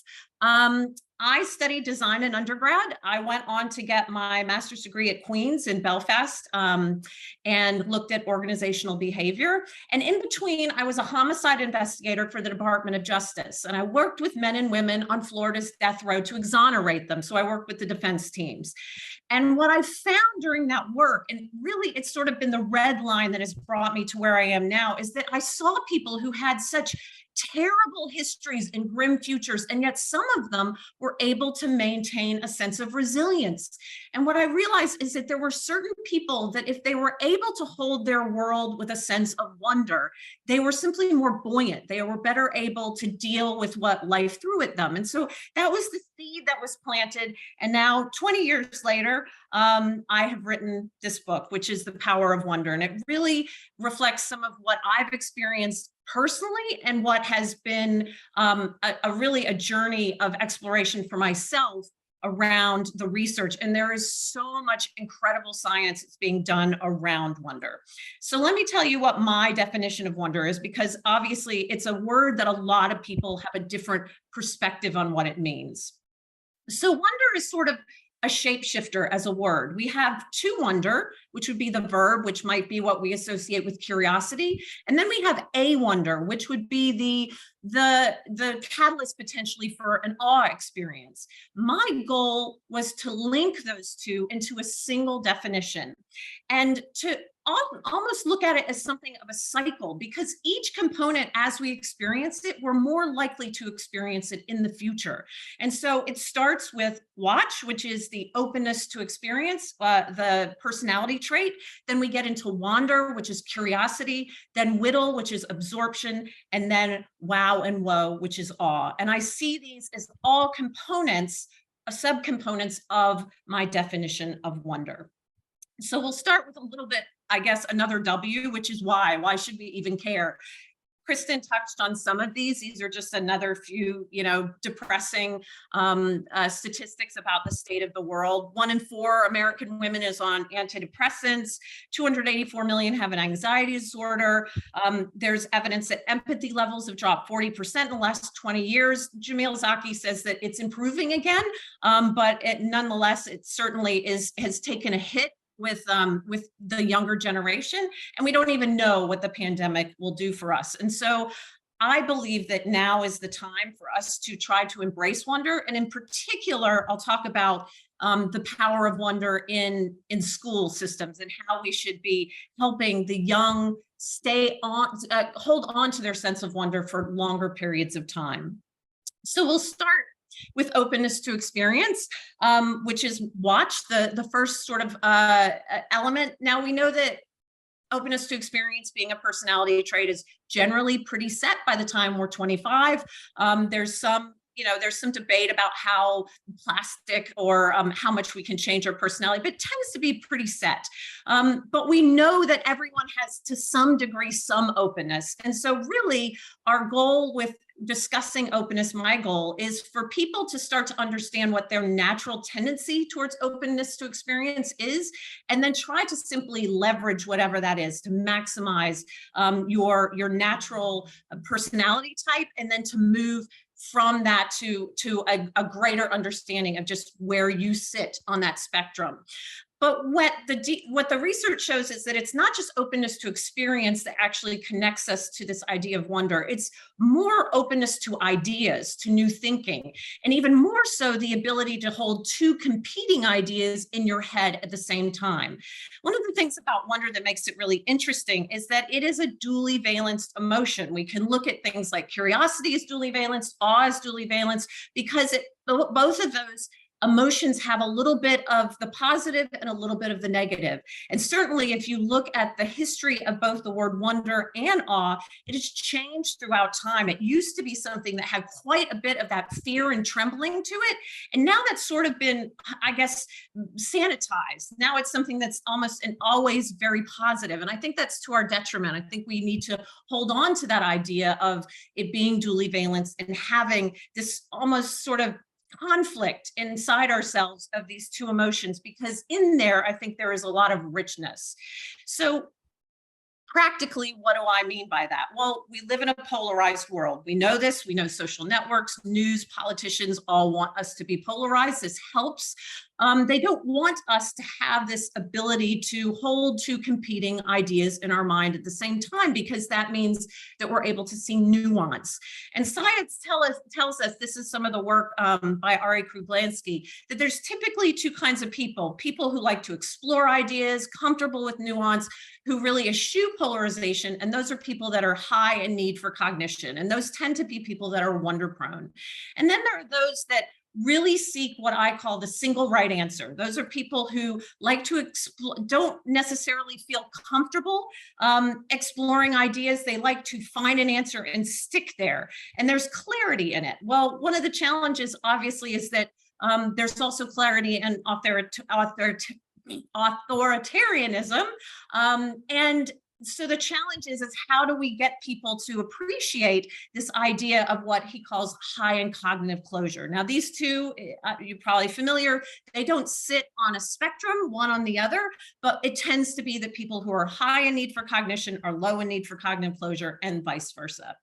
I studied design in undergrad. I went on to get my master's degree at Queen's in Belfast and looked at organizational behavior. And in between, I was a homicide investigator for the Department of Justice. And I worked with men and women on Florida's death row to exonerate them. So I worked with the defense teams. And what I found during that work, and really it's sort of been the red line that has brought me to where I am now, is that I saw people who had such terrible histories and grim futures, and yet some of them were able to maintain a sense of resilience. And what I realized is that there were certain people that if they were able to hold their world with a sense of wonder, they were simply more buoyant. They were better able to deal with what life threw at them. And so that was the seed that was planted. And now 20 years later, I have written this book, which is The Power of Wonder. And it really reflects some of what I've experienced personally and what has been a journey of exploration for myself around the research. And there is so much incredible science that's being done around wonder. So let me tell you what my definition of wonder is, because obviously it's a word that a lot of people have a different perspective on what it means. So wonder is sort of a shapeshifter as a word. We have to wonder, which would be the verb, which might be what we associate with curiosity. And then we have a wonder, which would be the catalyst potentially for an awe experience. My goal was to link those two into a single definition and to almost look at it as something of a cycle, because each component, as we experience it, we're more likely to experience it in the future. And so it starts with watch, which is the openness to experience, the personality trait. Then we get into wander, which is curiosity, then whittle, which is absorption, and then wow and woe, which is awe. And I see these as all components, subcomponents of my definition of wonder. So we'll start with a little bit, I guess, another W, which is why. Why should we even care? Kristin touched on some of these. These are just another few, depressing statistics about the state of the world. 1 in 4 American women is on antidepressants. 284 million have an anxiety disorder. There's evidence that empathy levels have dropped 40% in the last 20 years. Jamil Zaki says that it's improving again, but nonetheless, it certainly has taken a hit with the younger generation, and we don't even know what the pandemic will do for us. And so I believe that now is the time for us to try to embrace wonder. And in particular, I'll talk about the power of wonder in school systems and how we should be helping the young hold on to their sense of wonder for longer periods of time. So we'll start with openness to experience, which is watch, the first sort of element. Now we know that openness to experience, being a personality trait, is generally pretty set by the time we're 25. There's some debate about how plastic or how much we can change our personality, but it tends to be pretty set. But we know that everyone has, to some degree, some openness. And so really our goal with discussing openness, my goal is for people to start to understand what their natural tendency towards openness to experience is, and then try to simply leverage whatever that is to maximize your natural personality type, and then to move from that to a greater understanding of just where you sit on that spectrum. But what the research shows is that it's not just openness to experience that actually connects us to this idea of wonder. It's more openness to ideas, to new thinking, and even more so the ability to hold two competing ideas in your head at the same time. One of the things about wonder that makes it really interesting is that it is a dually valenced emotion. We can look at things like curiosity as dually valenced, awe as dually valenced, because both of those emotions have a little bit of the positive and a little bit of the negative. And certainly if you look at the history of both the word wonder and awe, it has changed throughout time. It used to be something that had quite a bit of that fear and trembling to it. And now that's sort of been, I guess, sanitized. Now it's something that's almost and always very positive. And I think that's to our detriment. I think we need to hold on to that idea of it being dually valenced and having this almost sort of conflict inside ourselves of these two emotions, because in there, I think there is a lot of richness. So practically, what do I mean by that? Well, we live in a polarized world. We know this. We know social networks, news, politicians all want us to be polarized. This helps. They don't want us to have this ability to hold two competing ideas in our mind at the same time, because that means that we're able to see nuance. And science tells us, this is some of the work by Ari Kruglansky, that there's typically two kinds of people who like to explore ideas, comfortable with nuance, who really eschew polarization, and those are people that are high in need for cognition. And those tend to be people that are wonder prone. And then there are those that really seek what I call the single right answer. Those are people who like to don't necessarily feel comfortable exploring ideas. They like to find an answer and stick there. And there's clarity in it. Well, one of the challenges, obviously, is that there's also clarity in authoritarianism. And so the challenge is how do we get people to appreciate this idea of what he calls high and cognitive closure? Now, these two, you're probably familiar, they don't sit on a spectrum, one on the other, but it tends to be that people who are high in need for cognition are low in need for cognitive closure, and vice versa.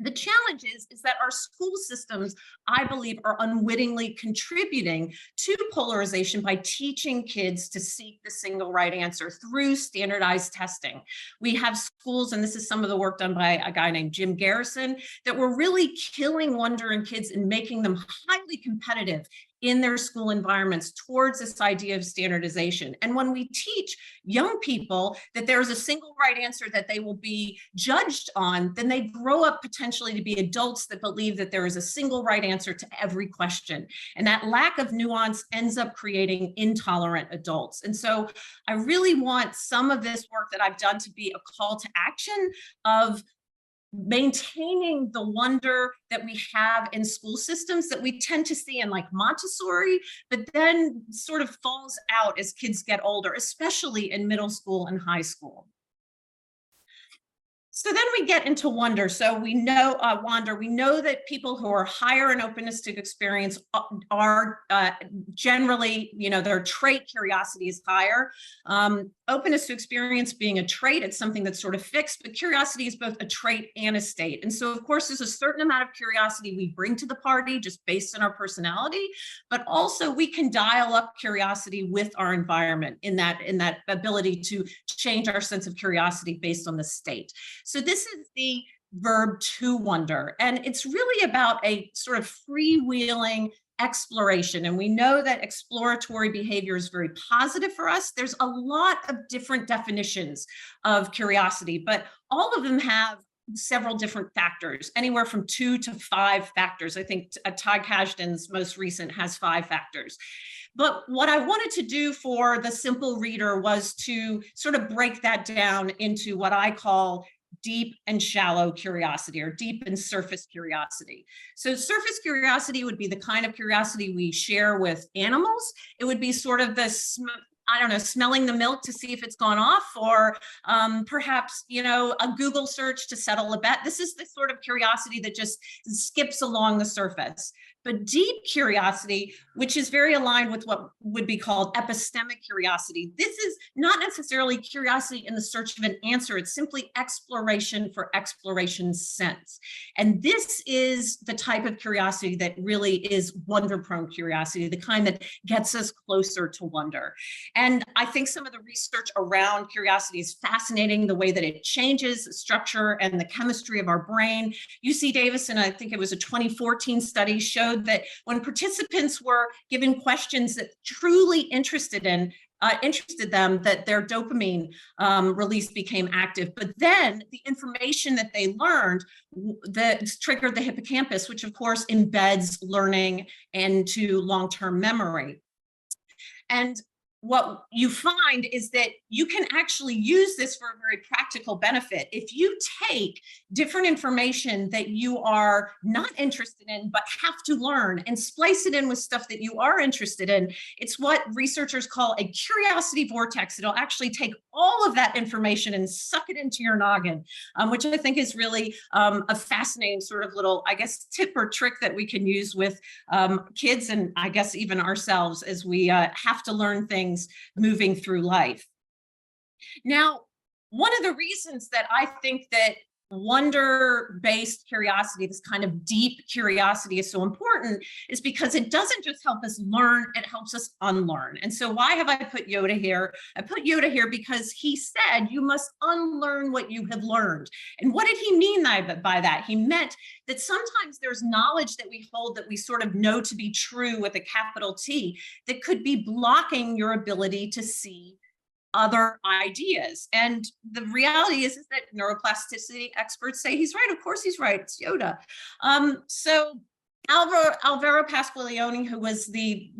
The challenge is that our school systems, I believe, are unwittingly contributing to polarization by teaching kids to seek the single right answer through standardized testing. We have schools, and this is some of the work done by a guy named Jim Garrison, that were really killing wonder in kids and making them highly competitive in their school environments towards this idea of standardization. And when we teach young people that there is a single right answer that they will be judged on, then they grow up potentially to be adults that believe that there is a single right answer to every question. And that lack of nuance ends up creating intolerant adults. And so I really want some of this work that I've done to be a call to action of maintaining the wonder that we have in school systems that we tend to see in like Montessori, but then sort of falls out as kids get older, especially in middle school and high school. So then we get into wonder. So we know wonder. We know that people who are higher in openness to experience are generally, their trait curiosity is higher. Openness to experience being a trait, it's something that's sort of fixed, but curiosity is both a trait and a state. And so, of course, there's a certain amount of curiosity we bring to the party just based on our personality, but also we can dial up curiosity with our environment in that ability to change our sense of curiosity based on the state. So this is the verb to wonder, and it's really about a sort of freewheeling exploration. And we know that exploratory behavior is very positive for us. There's a lot of different definitions of curiosity, but all of them have several different factors, anywhere from 2 to 5 factors. I think Todd Kashdan's most recent has 5 factors. But what I wanted to do for the simple reader was to sort of break that down into what I call deep and shallow curiosity, or deep and surface curiosity. So surface curiosity would be the kind of curiosity we share with animals. It would be sort of the smelling the milk to see if it's gone off, or perhaps, a Google search to settle a bet. This is the sort of curiosity that just skips along the surface. But deep curiosity, which is very aligned with what would be called epistemic curiosity, this is not necessarily curiosity in the search of an answer. It's simply exploration for exploration's sense. And this is the type of curiosity that really is wonder-prone curiosity, the kind that gets us closer to wonder. And I think some of the research around curiosity is fascinating, the way that it changes the structure and the chemistry of our brain. UC Davis, and I think it was a 2014 study, showed that when participants were given questions that truly interested them, that their dopamine release became active. But then the information that they learned that triggered the hippocampus, which of course embeds learning into long-term memory. And what you find is that you can actually use this for a very practical benefit. If you take different information that you are not interested in, but have to learn, and splice it in with stuff that you are interested in, it's what researchers call a curiosity vortex. It'll actually take all of that information and suck it into your noggin, which I think is really a fascinating sort of little, I guess, tip or trick that we can use with kids, and I guess even ourselves, as we have to learn things moving through life. Now, one of the reasons that I think that wonder-based curiosity, this kind of deep curiosity, is so important is because it doesn't just help us learn, it helps us unlearn. And so why have I put Yoda here? I put Yoda here because he said you must unlearn what you have learned. And what did he mean by that? He meant that sometimes there's knowledge that we hold that we sort of know to be true with a capital T that could be blocking your ability to see other ideas. And the reality is that neuroplasticity experts say he's right. Of course he's right. It's Yoda. So Alvaro Pasqualeone, who was the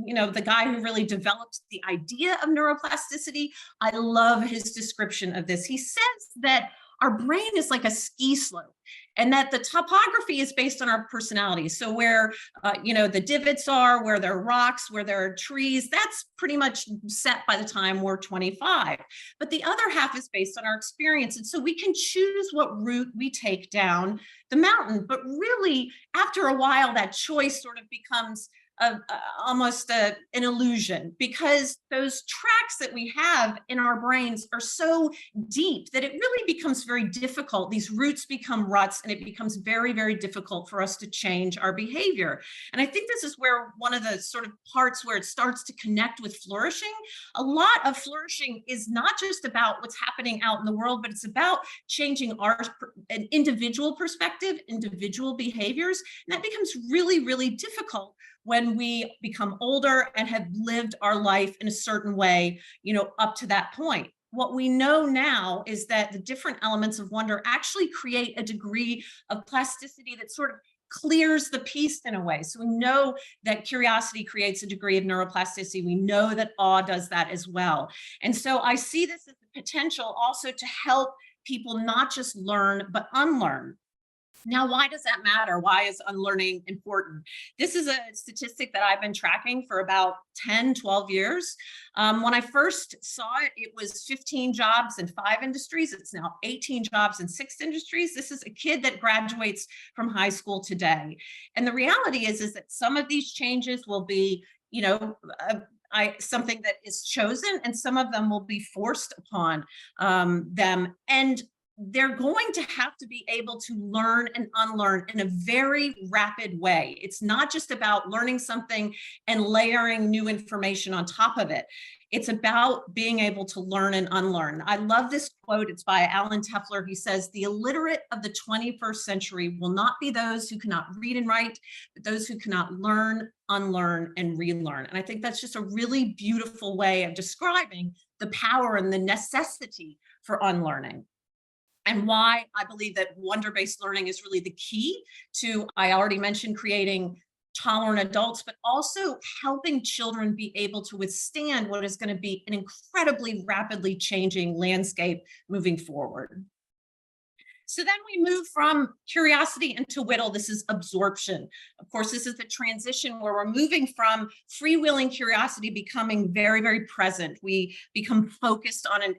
guy who really developed the idea of neuroplasticity, I love his description of this. He says that our brain is like a ski slope, and that the topography is based on our personality. So where, the divots are, where there are rocks, where there are trees, that's pretty much set by the time we're 25. But the other half is based on our experience. And so we can choose what route we take down the mountain. But really, after a while, that choice sort of becomes almost an illusion, because those tracks that we have in our brains are so deep that it really becomes very difficult. These roots become ruts, and it becomes very, very difficult for us to change our behavior. And I think this is where one of the sort of parts where it starts to connect with flourishing. A lot of flourishing is not just about what's happening out in the world, but it's about changing an individual perspective, individual behaviors. And that becomes really, really difficult when we become older and have lived our life in a certain way, up to that point. What we know now is that the different elements of wonder actually create a degree of plasticity that sort of clears the piste in a way. So we know that curiosity creates a degree of neuroplasticity. We know that awe does that as well. And so I see this as the potential also to help people not just learn, but unlearn. Now, why does that matter? Why is unlearning important? This is a statistic that I've been tracking for about 10, 12 years. When I first saw it, it was 15 jobs in 5 industries. It's now 18 jobs in 6 industries. This is a kid that graduates from high school today. And the reality is that some of these changes will be, you know, something that is chosen, and some of them will be forced upon them. And they're going to have to be able to learn and unlearn in a very rapid way. It's not just about learning something and layering new information on top of it. It's about being able to learn and unlearn. I love this quote. It's by Alan Tefler. He says, "The illiterate of the 21st century will not be those who cannot read and write, but those who cannot learn, unlearn, and relearn." And I think that's just a really beautiful way of describing the power and the necessity for unlearning. And why I believe that wonder-based learning is really the key to, I already mentioned, creating tolerant adults, but also helping children be able to withstand what is going to be an incredibly rapidly changing landscape moving forward. So then we move from curiosity into whittle. This is absorption. Of course, this is the transition where we're moving from freewheeling curiosity, becoming very, very present. We become focused on an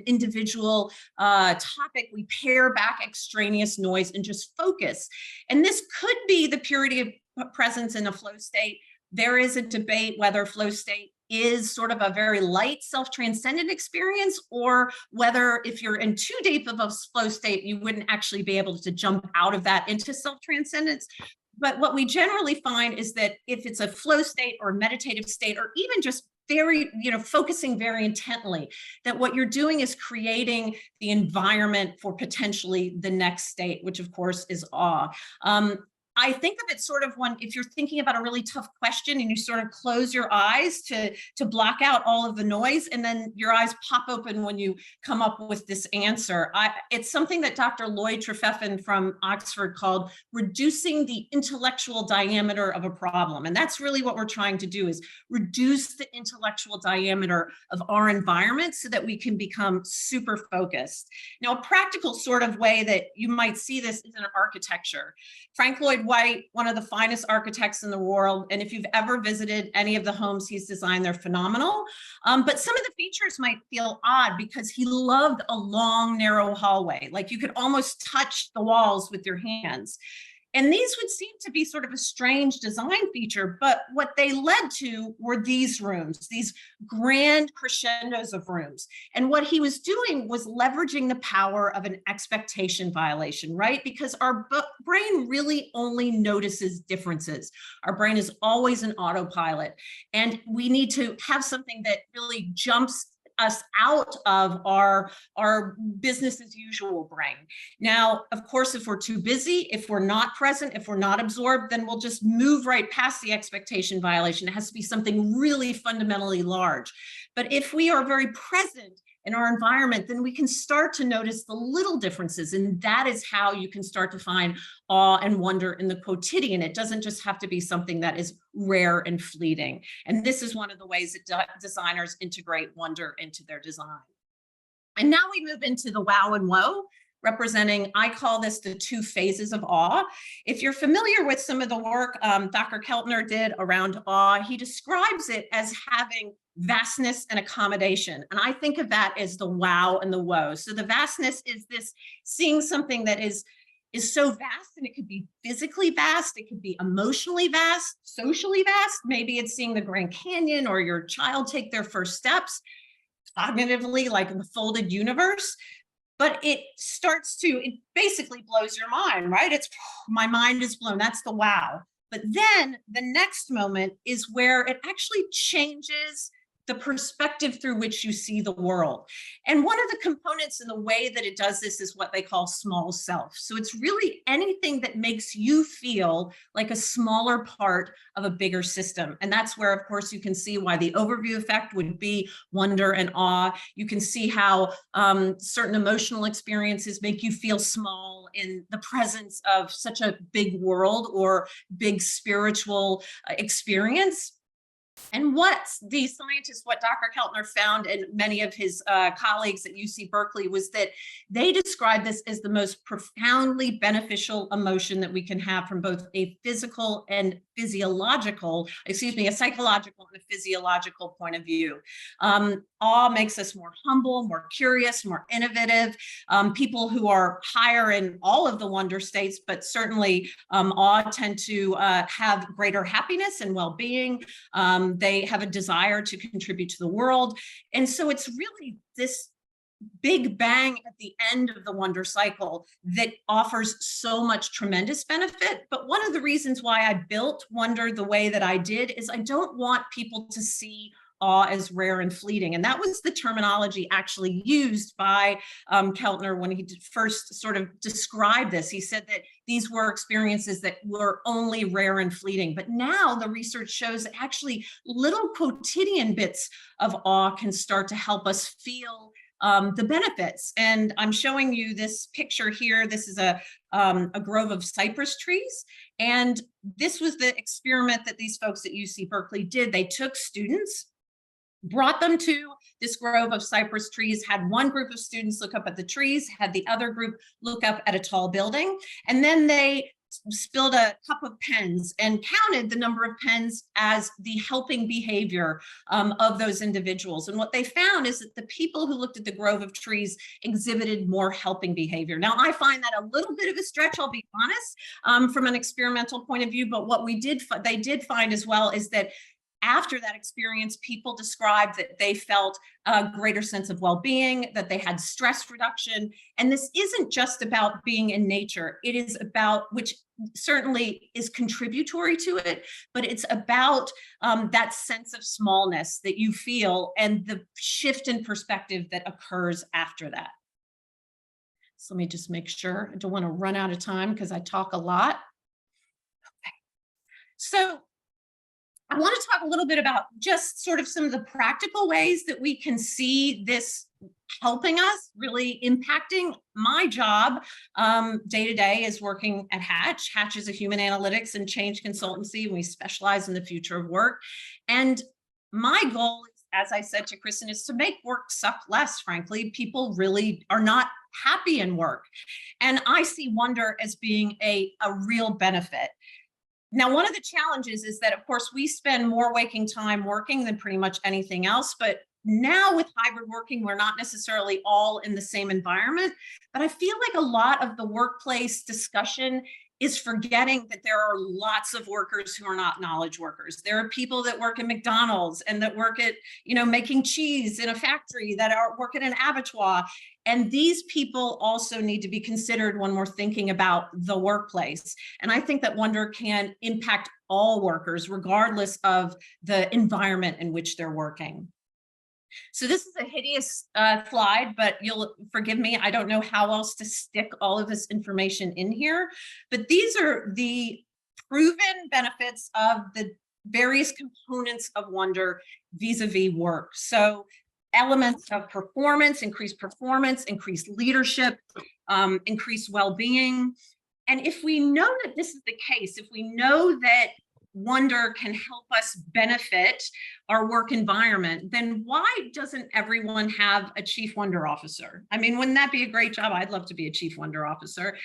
individual topic. We pare back extraneous noise and just focus. And this could be the period of presence in a flow state. There is a debate whether flow state is sort of a very light self-transcendent experience, or whether if you're in too deep of a flow state, you wouldn't actually be able to jump out of that into self-transcendence. But what we generally find is that if it's a flow state or meditative state, or even just very, focusing very intently, that what you're doing is creating the environment for potentially the next state, which of course is awe. I think of it sort of if you're thinking about a really tough question and you sort of close your eyes to block out all of the noise, and then your eyes pop open when you come up with this answer. It's something that Dr. Lloyd Trefethen from Oxford called reducing the intellectual diameter of a problem. And that's really what we're trying to do, is reduce the intellectual diameter of our environment so that we can become super focused. Now, a practical sort of way that you might see this is in architecture. Frank Lloyd White, one of the finest architects in the world, and if you've ever visited any of the homes he's designed, they're phenomenal. But some of the features might feel odd because he loved a long, narrow hallway. Like you could almost touch the walls with your hands. And these would seem to be sort of a strange design feature, but what they led to were these rooms, these grand crescendos of rooms. And what he was doing was leveraging the power of an expectation violation, right? Because our brain really only notices differences. Our brain is always an autopilot, and we need to have something that really jumps us out of our business as usual brain. Now, of course, if we're too busy, if we're not present, if we're not absorbed, then we'll just move right past the expectation violation. It has to be something really fundamentally large. But if we are very present in our environment, then we can start to notice the little differences. And that is how you can start to find awe and wonder in the quotidian. It doesn't just have to be something that is rare and fleeting. And this is one of the ways that designers integrate wonder into their design. And now we move into the wow and woe, representing, I call this the 2 phases of awe. If you're familiar with some of the work Dr. Keltner did around awe, he describes it as having vastness and accommodation. And I think of that as the wow and the woe. So the vastness is this seeing something that is so vast, and it could be physically vast, it could be emotionally vast, socially vast. Maybe it's seeing the Grand Canyon or your child take their first steps, cognitively like the folded universe. But it basically blows your mind, right? It's, my mind is blown. That's the wow. But then the next moment is where it actually changes the perspective through which you see the world. And one of the components in the way that it does this is what they call small self. So it's really anything that makes you feel like a smaller part of a bigger system. And that's where, of course, you can see why the overview effect would be wonder and awe. You can see how certain emotional experiences make you feel small in the presence of such a big world or big spiritual experience. And what the scientists, what Dr. Keltner found and many of his colleagues at UC Berkeley was that they described this as the most profoundly beneficial emotion that we can have from both a physical and physiological, a psychological and a physiological point of view. Awe makes us more humble, more curious, more innovative. People who are higher in all of the wonder states, but certainly awe tend to have greater happiness and well-being. They have a desire to contribute to the world. And so it's really this big bang at the end of the wonder cycle that offers so much tremendous benefit. But one of the reasons why I built wonder the way that I did is I don't want people to see awe as rare and fleeting. And that was the terminology actually used by Keltner when he first sort of described this. He said that these were experiences that were only rare and fleeting. But now the research shows that actually little quotidian bits of awe can start to help us feel the benefits. And I'm showing you this picture here. This is a grove of cypress trees. And this was the experiment that these folks at UC Berkeley did. They took students, brought them to this grove of cypress trees, had one group of students look up at the trees, had the other group look up at a tall building, and then they spilled a cup of pens and counted the number of pens as the helping behavior of those individuals. And what they found is that the people who looked at the grove of trees exhibited more helping behavior. Now, I find that a little bit of a stretch, I'll be honest, from an experimental point of view, but what they did find as well is that after that experience, people described that they felt a greater sense of well-being, that they had stress reduction. And this isn't just about being in nature. It is about, which certainly is contributory to it, but it's about that sense of smallness that you feel and the shift in perspective that occurs after that. So let me just make sure. I don't want to run out of time because I talk a lot. Okay. So I want to talk a little bit about just sort of some of the practical ways that we can see this helping us, really impacting. My job day to day is working at Hatch. Hatch is a human analytics and change consultancy, and we specialize in the future of work. And my goal, as I said to Kristin, is to make work suck less, frankly. People really are not happy in work. And I see wonder as being a real benefit. Now, one of the challenges is that, of course, we spend more waking time working than pretty much anything else. But now with hybrid working, we're not necessarily all in the same environment. But I feel like a lot of the workplace discussion is forgetting that there are lots of workers who are not knowledge workers. There are people that work at McDonald's and that work at, making cheese in a factory, that work at an abattoir. And these people also need to be considered when we're thinking about the workplace. And I think that wonder can impact all workers, regardless of the environment in which they're working. So this is a hideous slide, but you'll forgive me. I don't know how else to stick all of this information in here, but these are the proven benefits of the various components of wonder vis-a-vis work. So elements of performance, increased leadership, increased well-being. And if we know that this is the case, if we know that wonder can help us benefit our work environment, then why doesn't everyone have a chief wonder officer? I mean, wouldn't that be a great job? I'd love to be a chief wonder officer.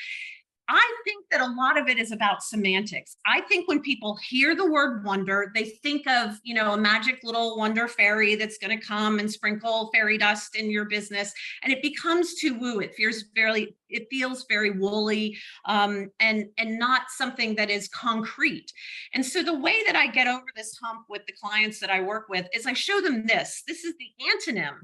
I think that a lot of it is about semantics. I think when people hear the word wonder, they think of, a magic little wonder fairy that's going to come and sprinkle fairy dust in your business, and it becomes too woo. It feels very woolly, and not something that is concrete. And so the way that I get over this hump with the clients that I work with is I show them this. This is the antonym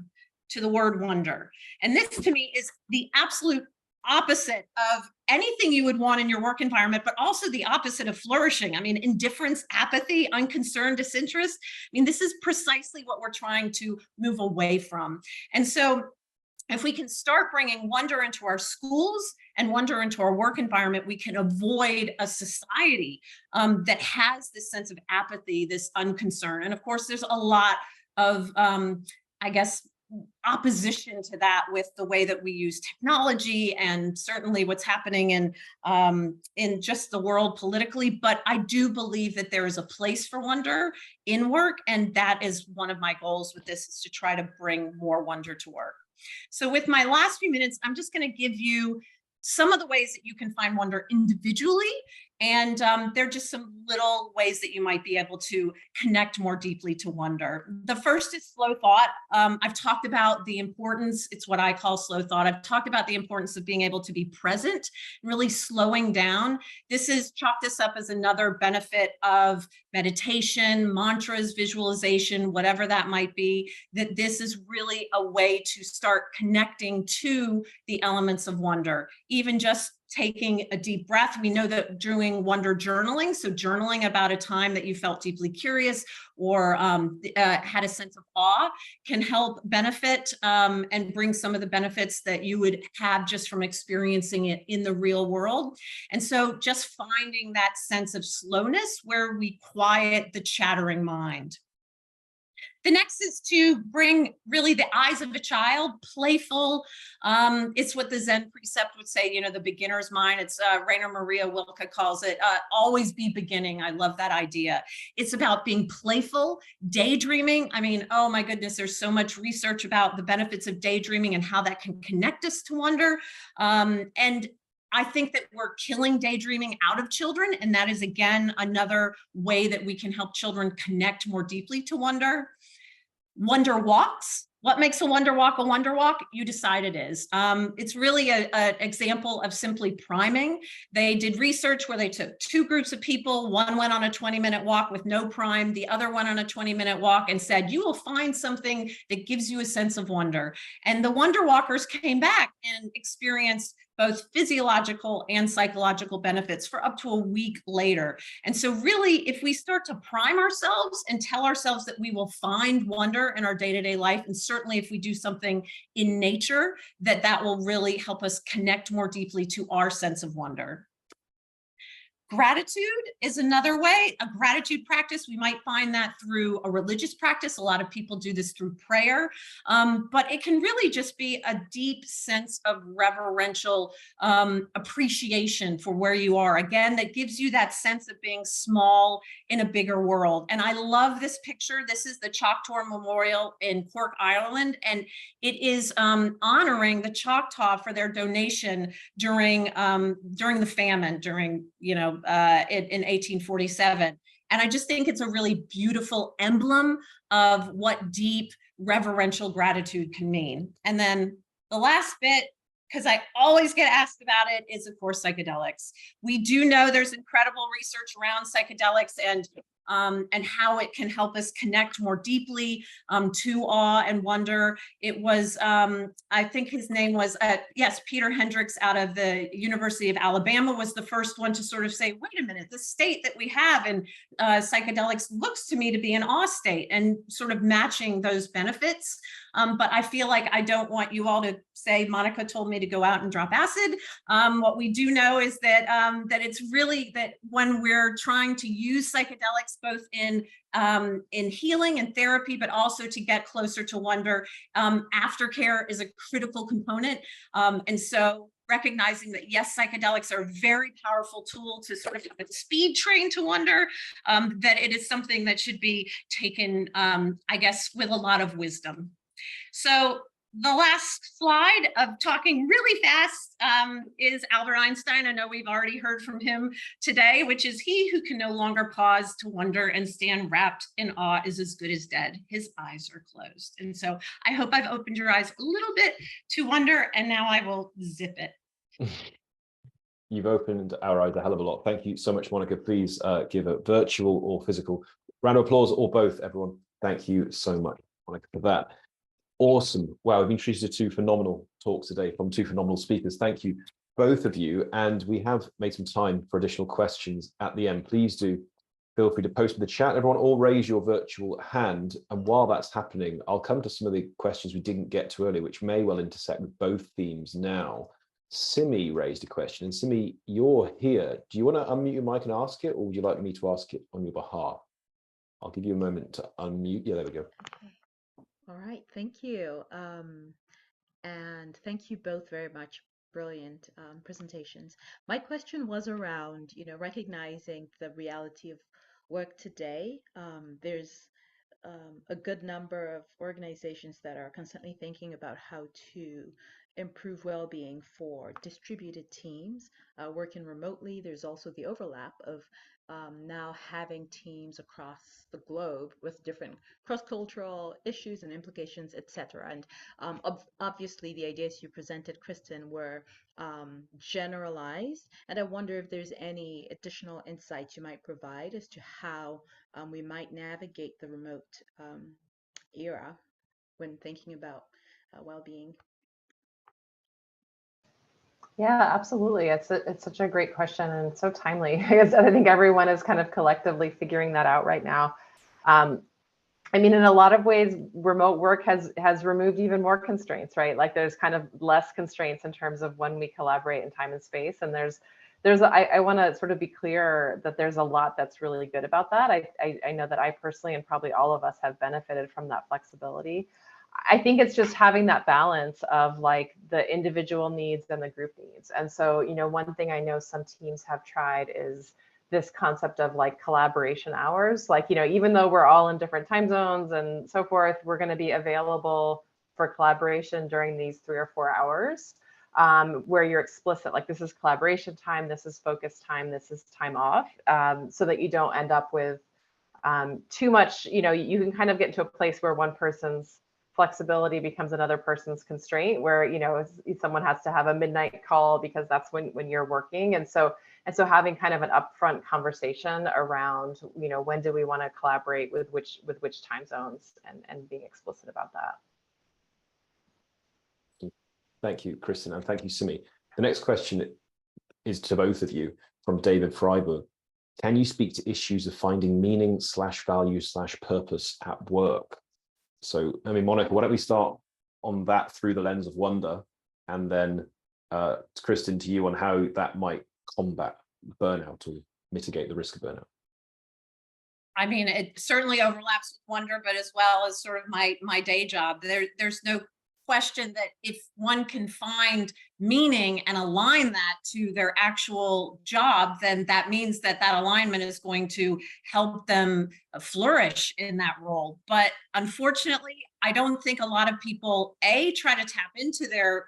to the word wonder. And this to me is the absolute opposite of anything you would want in your work environment, but also the opposite of flourishing. I mean, indifference, apathy, unconcerned, disinterest. I mean, this is precisely what we're trying to move away from. And so if we can start bringing wonder into our schools and wonder into our work environment, we can avoid a society that has this sense of apathy, this unconcern. And of course, there's a lot of, opposition to that with the way that we use technology and certainly what's happening in just the world politically. But I do believe that there is a place for wonder in work, and that is one of my goals with this, is to try to bring more wonder to work. So with my last few minutes, I'm just going to give you some of the ways that you can find wonder individually. And they're just some little ways that you might be able to connect more deeply to wonder. The first is slow thought. I've talked about the importance, it's what I call slow thought. I've talked about the importance of being able to be present, really slowing down. Chalk this up as another benefit of meditation, mantras, visualization, whatever that might be, that this is really a way to start connecting to the elements of wonder. Even just taking a deep breath. We know that doing wonder journaling, so journaling about a time that you felt deeply curious or had a sense of awe, can help benefit and bring some of the benefits that you would have just from experiencing it in the real world. And so just finding that sense of slowness where we quiet the chattering mind. The next is to bring really the eyes of a child, playful. It's what the Zen precept would say, the beginner's mind. It's Rainer Maria Rilke calls it always be beginning. I love that idea. It's about being playful, daydreaming. I mean, oh my goodness, there's so much research about the benefits of daydreaming and how that can connect us to wonder. And I think that we're killing daydreaming out of children. And that is, again, another way that we can help children connect more deeply to wonder. Wonder walks. What makes a wonder walk a wonder walk? You decide it is. It's really an example of simply priming. They did research where they took two groups of people. One went on a 20-minute walk with no prime. The other went on a 20-minute walk and said, you will find something that gives you a sense of wonder. And the wonder walkers came back and experienced both physiological and psychological benefits for up to a week later. And so really, if we start to prime ourselves and tell ourselves that we will find wonder in our day-to-day life, and certainly if we do something in nature, that will really help us connect more deeply to our sense of wonder. Gratitude is another way, a gratitude practice. We might find that through a religious practice. A lot of people do this through prayer, but it can really just be a deep sense of reverential appreciation for where you are. Again, that gives you that sense of being small in a bigger world. And I love this picture. This is the Choctaw Memorial in Cork, Ireland, and it is honoring the Choctaw for their donation during the famine, in 1847. And I just think it's a really beautiful emblem of what deep reverential gratitude can mean. And then the last bit, because I always get asked about it, is of course psychedelics. We do know there's incredible research around psychedelics and how it can help us connect more deeply to awe and wonder. It was, I think his name was, Peter Hendricks out of the University of Alabama was the first one to sort of say, wait a minute, the state that we have in psychedelics looks to me to be an awe state, and sort of matching those benefits. But I feel like I don't want you all to say, Monica told me to go out and drop acid. What we do know is that it's really that when we're trying to use psychedelics, both in healing and therapy, but also to get closer to wonder, aftercare is a critical component. And so recognizing that, yes, psychedelics are a very powerful tool to sort of have a speed train to wonder, that it is something that should be taken, I guess, with a lot of wisdom. So the last slide of talking really fast is Albert Einstein. I know we've already heard from him today, which is, he who can no longer pause to wonder and stand wrapped in awe is as good as dead. His eyes are closed. And so I hope I've opened your eyes a little bit to wonder, and now I will zip it. You've opened our eyes a hell of a lot. Thank you so much, Monica. Please give a virtual or physical round of applause, or both, everyone. Thank you so much, Monica, for that. Awesome. Wow, we've been treated to two phenomenal talks today from two phenomenal speakers. Thank you, both of you. And we have made some time for additional questions at the end. Please do feel free to post in the chat, everyone, or raise your virtual hand. And while that's happening, I'll come to some of the questions we didn't get to earlier, which may well intersect with both themes now. Simi raised a question. And Simi, you're here. Do you want to unmute your mic and ask it, or would you like me to ask it on your behalf? I'll give you a moment to unmute. Yeah, there we go. All right, thank you. And thank you both very much. Brilliant presentations. My question was around, recognizing the reality of work today. There's a good number of organizations that are constantly thinking about how to improve well-being for distributed teams working remotely. There's also the overlap of now having teams across the globe with different cross-cultural issues and implications, etc. And obviously the ideas you presented, Kristin, were generalized. And I wonder if there's any additional insights you might provide as to how we might navigate the remote era when thinking about well-being. Yeah, absolutely. It's such a great question and so timely. I think everyone is kind of collectively figuring that out right now. I mean, in a lot of ways, remote work has removed even more constraints, right? Like there's kind of less constraints in terms of when we collaborate in time and space. And I want to sort of be clear that there's a lot that's really good about that. I know that I personally, and probably all of us, have benefited from that flexibility. I think it's just having that balance of like the individual needs and the group needs. And so, one thing I know some teams have tried is this concept of like collaboration hours. Like, even though we're all in different time zones and so forth, we're going to be available for collaboration during these 3 or 4 hours where you're explicit, like this is collaboration time, this is focus time, this is time off, so that you don't end up with too much, you can kind of get into a place where one person's flexibility becomes another person's constraint, where someone has to have a midnight call because that's when you're working. And so having kind of an upfront conversation around when do we want to collaborate with which time zones, and being explicit about that. Thank you, Kristin, and thank you, Simi. The next question is to both of you from David Freiberg. Can you speak to issues of finding meaning / value / purpose at work? So, I mean, Monica, why don't we start on that through the lens of wonder, and then Kristin, to you on how that might combat burnout or mitigate the risk of burnout. I mean, it certainly overlaps with wonder, but as well as sort of my day job. There's no question that if one can find meaning and align that to their actual job, then that means that alignment is going to help them flourish in that role. But unfortunately, I don't think a lot of people try to tap into their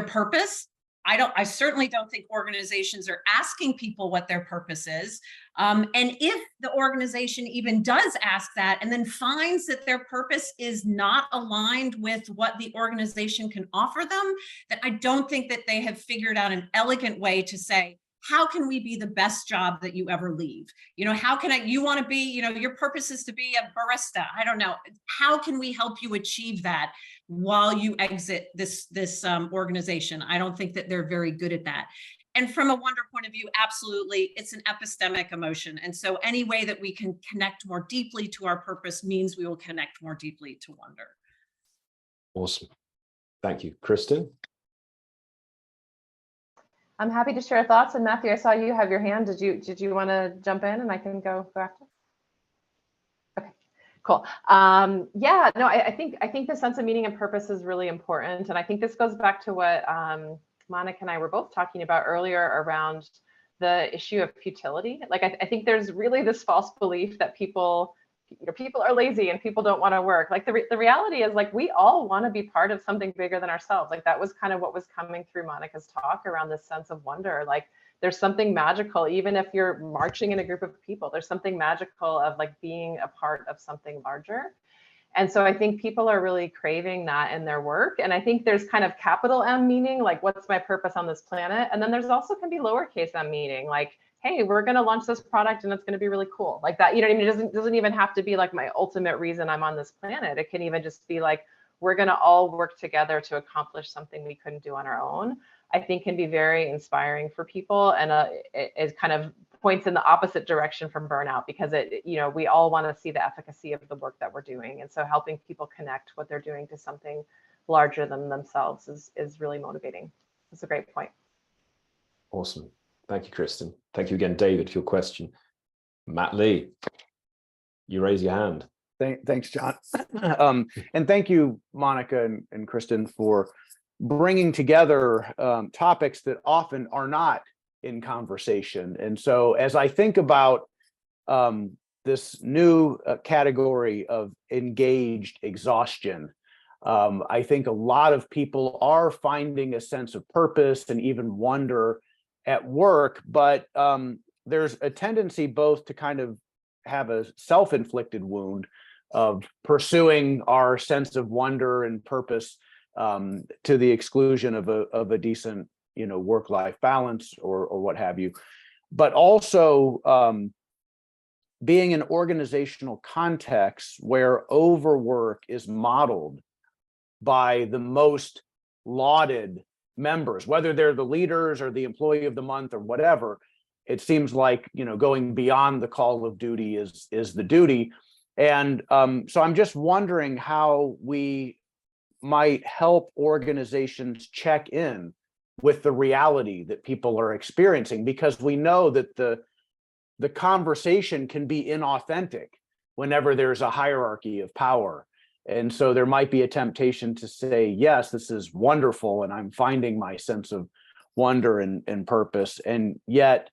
purpose. I certainly don't think organizations are asking people what their purpose is. And if the organization even does ask that and then finds that their purpose is not aligned with what the organization can offer them, then I don't think that they have figured out an elegant way to say, how can we be the best job that you ever leave? How can you want to be, your purpose is to be a barista. I don't know. How can we help you achieve that while you exit this organization? I don't think that they're very good at that. And from a wonder point of view, absolutely, it's an epistemic emotion. And so any way that we can connect more deeply to our purpose means we will connect more deeply to wonder. Awesome. Thank you. Kristin? I'm happy to share thoughts. And Matthew, I saw you have your hand. Did you want to jump in and I can go after? Okay, cool. Yeah, no, I think the sense of meaning and purpose is really important. And I think this goes back to what Monica and I were both talking about earlier around the issue of futility. Like I think there's really this false belief that people are lazy and people don't want to work. Like the reality is, like, we all want to be part of something bigger than ourselves. Like that was kind of what was coming through Monica's talk around this sense of wonder. Like there's something magical, even if you're marching in a group of people, there's something magical of like being a part of something larger. And so I think people are really craving that in their work. And I think there's kind of capital M meaning, like what's my purpose on this planet? And then there's also can be lowercase m meaning, like, hey, we're going to launch this product and it's going to be really cool. Like that, you know what I mean? It doesn't even have to be like my ultimate reason I'm on this planet. It can even just be like, we're going to all work together to accomplish something we couldn't do on our own. I think can be very inspiring for people, and it kind of points in the opposite direction from burnout, because we all want to see the efficacy of the work that we're doing. And so helping people connect what they're doing to something larger than themselves is really motivating. That's a great point. Awesome. Thank you, Kristin. Thank you again, David, for your question. Matt Lee, you raise your hand. Thanks, John. And thank you, Monica and Kristin, for bringing together topics that often are not in conversation. And so as I think about this new category of engaged exhaustion, I think a lot of people are finding a sense of purpose and even wonder at work, but there's a tendency both to kind of have a self-inflicted wound of pursuing our sense of wonder and purpose to the exclusion of a decent, work-life balance or what have you, but also being in organizational contexts where overwork is modeled by the most lauded members, whether they're the leaders or the employee of the month or whatever. It seems like, going beyond the call of duty is the duty. And so I'm just wondering how we might help organizations check in with the reality that people are experiencing, because we know that the conversation can be inauthentic whenever there's a hierarchy of power. And so there might be a temptation to say, yes, this is wonderful, and I'm finding my sense of wonder and purpose. And yet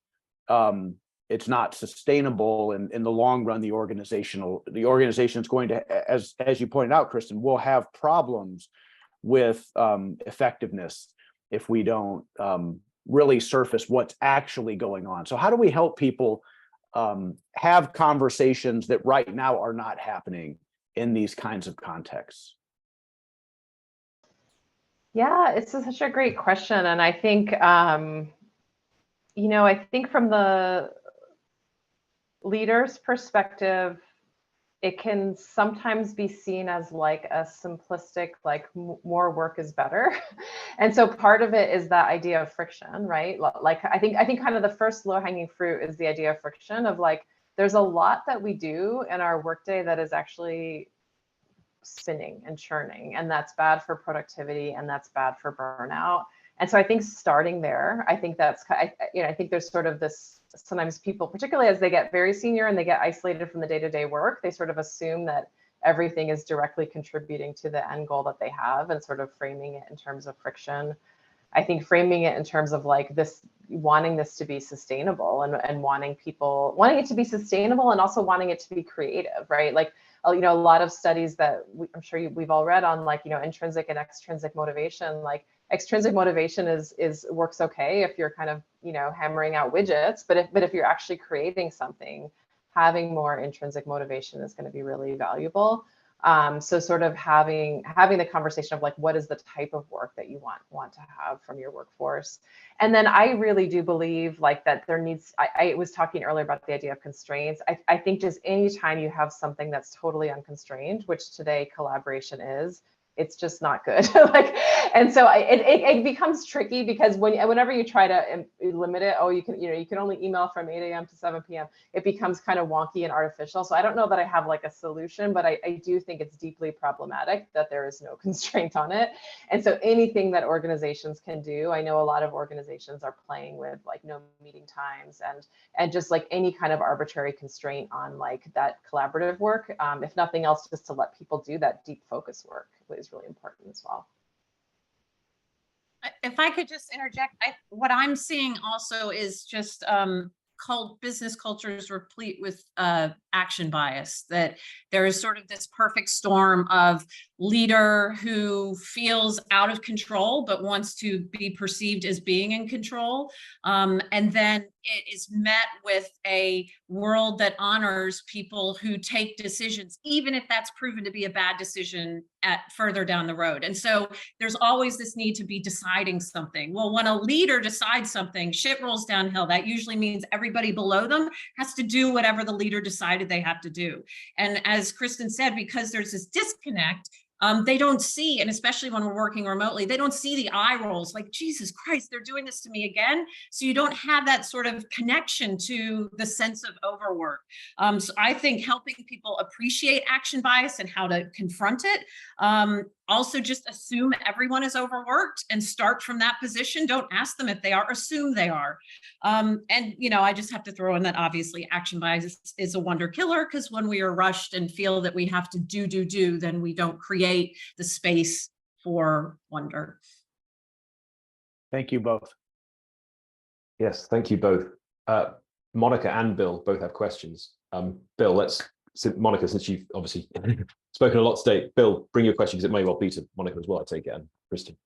it's not sustainable. And in the long run, the organization is going to, as you pointed out, Kristin, will have problems with effectiveness if we don't really surface what's actually going on. So how do we help people have conversations that right now are not happening in these kinds of contexts? Yeah, it's such a great question. And I think, I think from the leader's perspective, it can sometimes be seen as like a simplistic, like more work is better. And so part of it is that idea of friction, right? Like I think kind of the first low-hanging fruit is the idea of friction of like, there's a lot that we do in our workday that is actually spinning and churning, and that's bad for productivity and that's bad for burnout. And so I think starting there, I think there's sort of this, sometimes people, particularly as they get very senior and they get isolated from the day-to-day work, they sort of assume that everything is directly contributing to the end goal that they have, and sort of framing it in terms of friction. I think framing it in terms of like this, wanting this to be sustainable and wanting it to be sustainable and also wanting it to be creative, right? Like, a lot of studies that I'm sure we've all read on, like, intrinsic and extrinsic motivation. Like extrinsic motivation works okay if you're kind of, hammering out widgets, but if you're actually creating something, having more intrinsic motivation is going to be really valuable. So sort of having the conversation of like, what is the type of work that you want to have from your workforce? And then I really do believe like that there needs, I was talking earlier about the idea of constraints. I think just anytime you have something that's totally unconstrained, which today collaboration is, it's just not good. And so it becomes tricky because whenever you try to limit it, you can only email from 8 a.m. to 7 p.m. It becomes kind of wonky and artificial. So I don't know that I have like a solution, but I do think it's deeply problematic that there is no constraint on it. And so anything that organizations can do, I know a lot of organizations are playing with like no meeting times and just like any kind of arbitrary constraint on like that collaborative work. If nothing else, just to let people do that deep focus work is really important as well. If I could just interject, what I'm seeing also is just business cultures replete with action bias, that there is sort of this perfect storm of leader who feels out of control but wants to be perceived as being in control, and then it is met with a world that honors people who take decisions, even if that's proven to be a bad decision further down the road. And so there's always this need to be deciding something. Well, when a leader decides something, shit rolls downhill. That usually means everybody below them has to do whatever the leader decided they have to do. And as Kristin said, because there's this disconnect, they don't see, and especially when we're working remotely, they don't see the eye rolls like, Jesus Christ, they're doing this to me again. So you don't have that sort of connection to the sense of overwork. So I think helping people appreciate action bias and how to confront it. Also just assume everyone is overworked and start from that position. Don't ask them if they are, assume they are. And, I just have to throw in that obviously action bias is a wonder killer, because when we are rushed and feel that we have to do, then we don't create the space for wonder. Thank you both. Yes, thank you both. Monica and Bill both have questions. Bill, Monica, since you've obviously spoken a lot today, Bill, bring your question, because it may well be to Monica as well, I take it, and Kristin.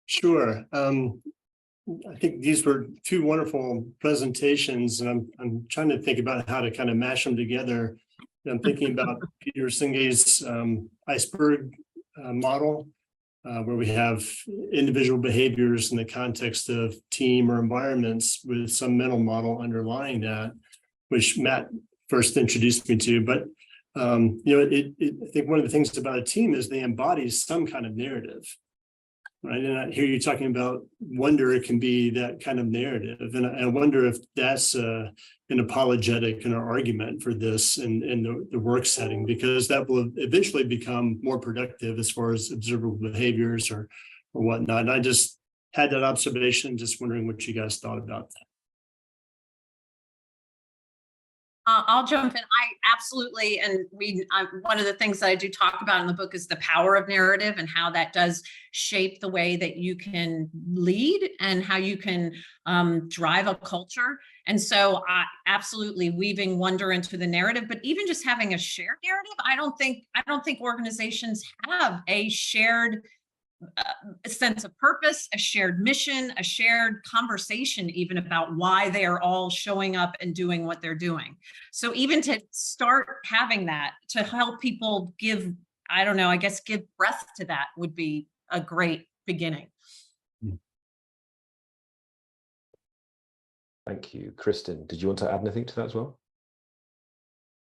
Sure. I think these were two wonderful presentations, and I'm trying to think about how to kind of mash them together. I'm thinking about Peter Singe's iceberg model, where we have individual behaviors in the context of team or environments with some mental model underlying that, which Matt first introduced me to. But I think one of the things about a team is they embody some kind of narrative. Right. And I hear you talking about wonder, it can be that kind of narrative. And I wonder if that's an apologetic and an argument for this in the work setting, because that will eventually become more productive as far as observable behaviors or whatnot. And I just had that observation, just wondering what you guys thought about that. I'll jump in. I absolutely, and one of the things that I do talk about in the book is the power of narrative and how that does shape the way that you can lead and how you can drive a culture. And so absolutely weaving wonder into the narrative, but even just having a shared narrative, I don't think organizations have a shared a sense of purpose, a shared mission, a shared conversation, even about why they are all showing up and doing what they're doing. So even to start having that, to help people give breath to that would be a great beginning. Thank you. Kristin, did you want to add anything to that as well?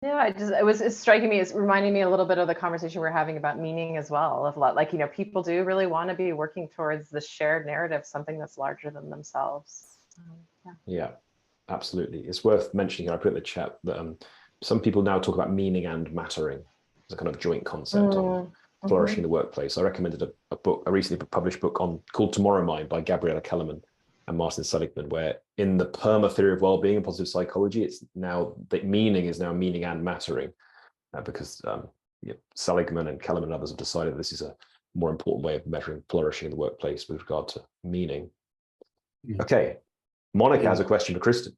Yeah, it's striking me, it's reminding me a little bit of the conversation we're having about meaning as well, of like, people do really want to be working towards the shared narrative, something that's larger than themselves. Yeah, absolutely. It's worth mentioning, I put in the chat that some people now talk about meaning and mattering as a kind of joint concept on flourishing the workplace. I recommended a recently published book called Tomorrow Mind by Gabriella Kellerman and Martin Seligman, where in the PERMA theory of well-being and positive psychology, it's now that meaning is now meaning and mattering, because Seligman and Kellerman and others have decided this is a more important way of measuring flourishing in the workplace with regard to meaning. Okay, Monica has a question for Kristin.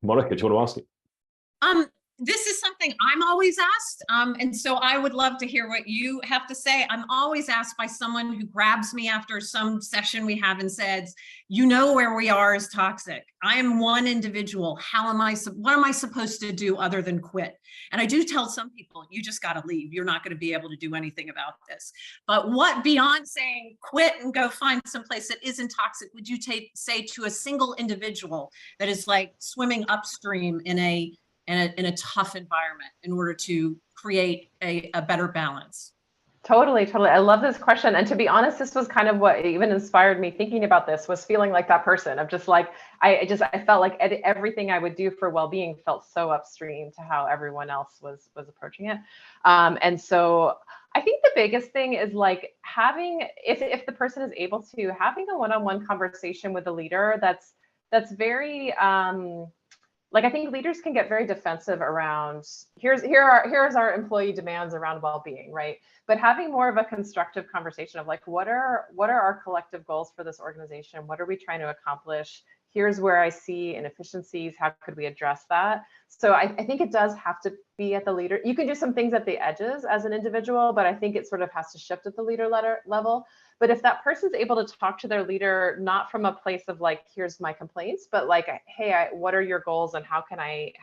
Monica, do you want to ask it? This is something I'm always asked. And so I would love to hear what you have to say. I'm always asked by someone who grabs me after some session we have and says, where we are is toxic. I am one individual. What am I supposed to do other than quit? And I do tell some people, you just got to leave. You're not going to be able to do anything about this. But what beyond saying quit and go find someplace that isn't toxic would you say to a single individual that is like swimming upstream in a tough environment in order to create a better balance? Totally. I love this question. And to be honest, this was kind of what even inspired me thinking about this, was feeling like that person of just like, I felt like everything I would do for well-being felt so upstream to how everyone else was approaching it. And so I think the biggest thing is like having, if the person is able to, having a one-on-one conversation with a leader that's very, I think leaders can get very defensive around here's our employee demands around well-being, right? But having more of a constructive conversation of like, what are our collective goals for this organization? What are we trying to accomplish? Here's where I see inefficiencies. How could we address that? So I think it does have to be at the leader. You can do some things at the edges as an individual, but I think it sort of has to shift at the leader level. But if that person's able to talk to their leader, not from a place of like, here's my complaints, but like, hey, what are your goals and how can I,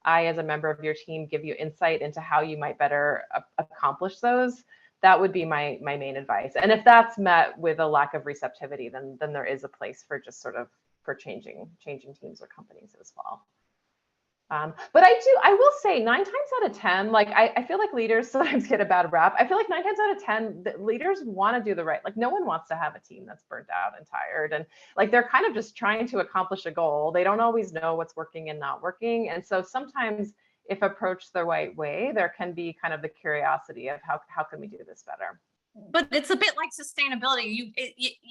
as a member of your team, give you insight into how you might better accomplish those? That would be my main advice. And if that's met with a lack of receptivity, then there is a place for just sort of for changing teams or companies as well. But I will say 9 times out of 10, like I feel like leaders sometimes get a bad rap. I feel like 9 times out of 10, the leaders want to do the right, like no one wants to have a team that's burnt out and tired. And like, they're kind of just trying to accomplish a goal. They don't always know what's working and not working. And so sometimes if approached the right way, there can be kind of the curiosity of how can we do this better? But it's a bit like sustainability.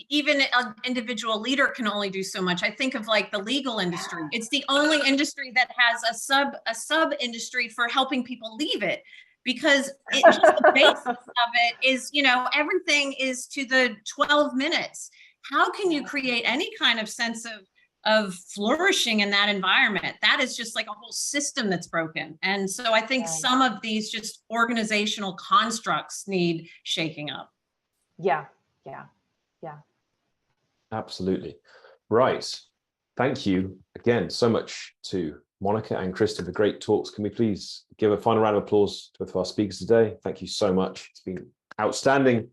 Even an individual leader can only do so much. I think of like the legal industry. It's the only industry that has a sub industry for helping people leave it, because just the basis of it is, everything is to the 12 minutes. How can you create any kind of sense of flourishing in that environment? That is just like a whole system that's broken. And so I think some of these just organizational constructs need shaking up. Yeah. Absolutely. Right. Thank you again so much to Monica and Kristin for great talks. Can we please give a final round of applause to both of our speakers today? Thank you so much. It's been outstanding.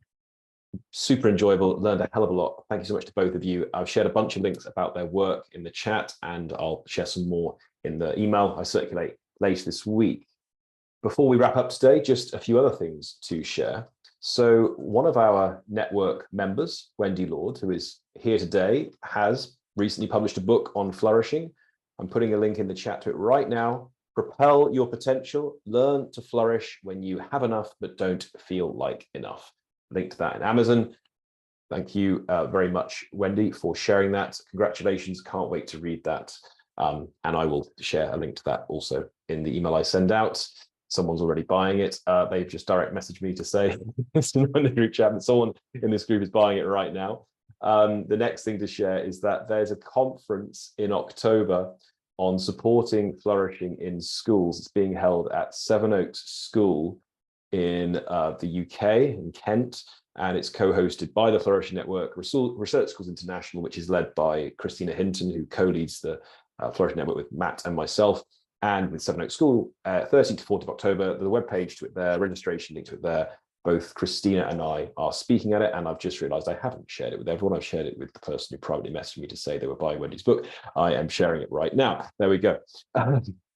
Super enjoyable, learned a hell of a lot. Thank you so much to both of you. I've shared a bunch of links about their work in the chat, and I'll share some more in the email I circulate later this week. Before we wrap up today, just a few other things to share. So one of our network members, Wendy Lord, who is here today, has recently published a book on flourishing. I'm putting a link in the chat to it right now. Propel Your Potential, Learn to Flourish When You Have Enough But Don't Feel Like Enough. Link to that in Amazon. Thank you very much, Wendy, for sharing that. Congratulations. Can't wait to read that. And I will share a link to that also in the email I send out. Someone's already buying it. They've just direct messaged me to say it's in the group chat, but someone in this group is buying it right now. The next thing to share is that there's a conference in October on supporting flourishing in schools. It's being held at Sevenoaks School in the UK, in Kent, and it's co-hosted by the Flourishing Network, Research Schools International, which is led by Christina Hinton, who co-leads the Flourishing Network with Matt and myself, and with Sevenoaks School, 13th to 4th of October. The webpage to it there, registration link to it there. Both Christina and I are speaking at it, and I've just realized I haven't shared it with everyone. I've shared it with the person who privately messaged me to say they were buying Wendy's book. I am sharing it right now. There we go.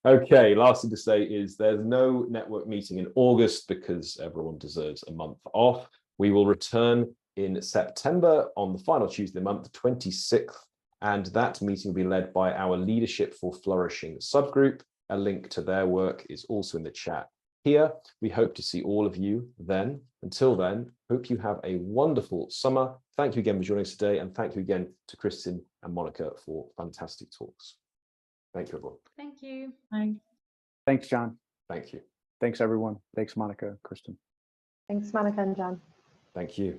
Okay, last thing to say is there's no network meeting in August because everyone deserves a month off. We will return in September on the final Tuesday of the month, the 26th, and that meeting will be led by our Leadership for Flourishing subgroup. A link to their work is also in the chat here. We hope to see all of you then. Until then, hope you have a wonderful summer. Thank you again for joining us today, and thank you again to Kristin and Monica for fantastic talks. Thank you, everyone. Thank you. Bye. Thanks, John. Thank you. Thanks, everyone. Thanks, Monica, Kristin. Thanks, Monica and John. Thank you.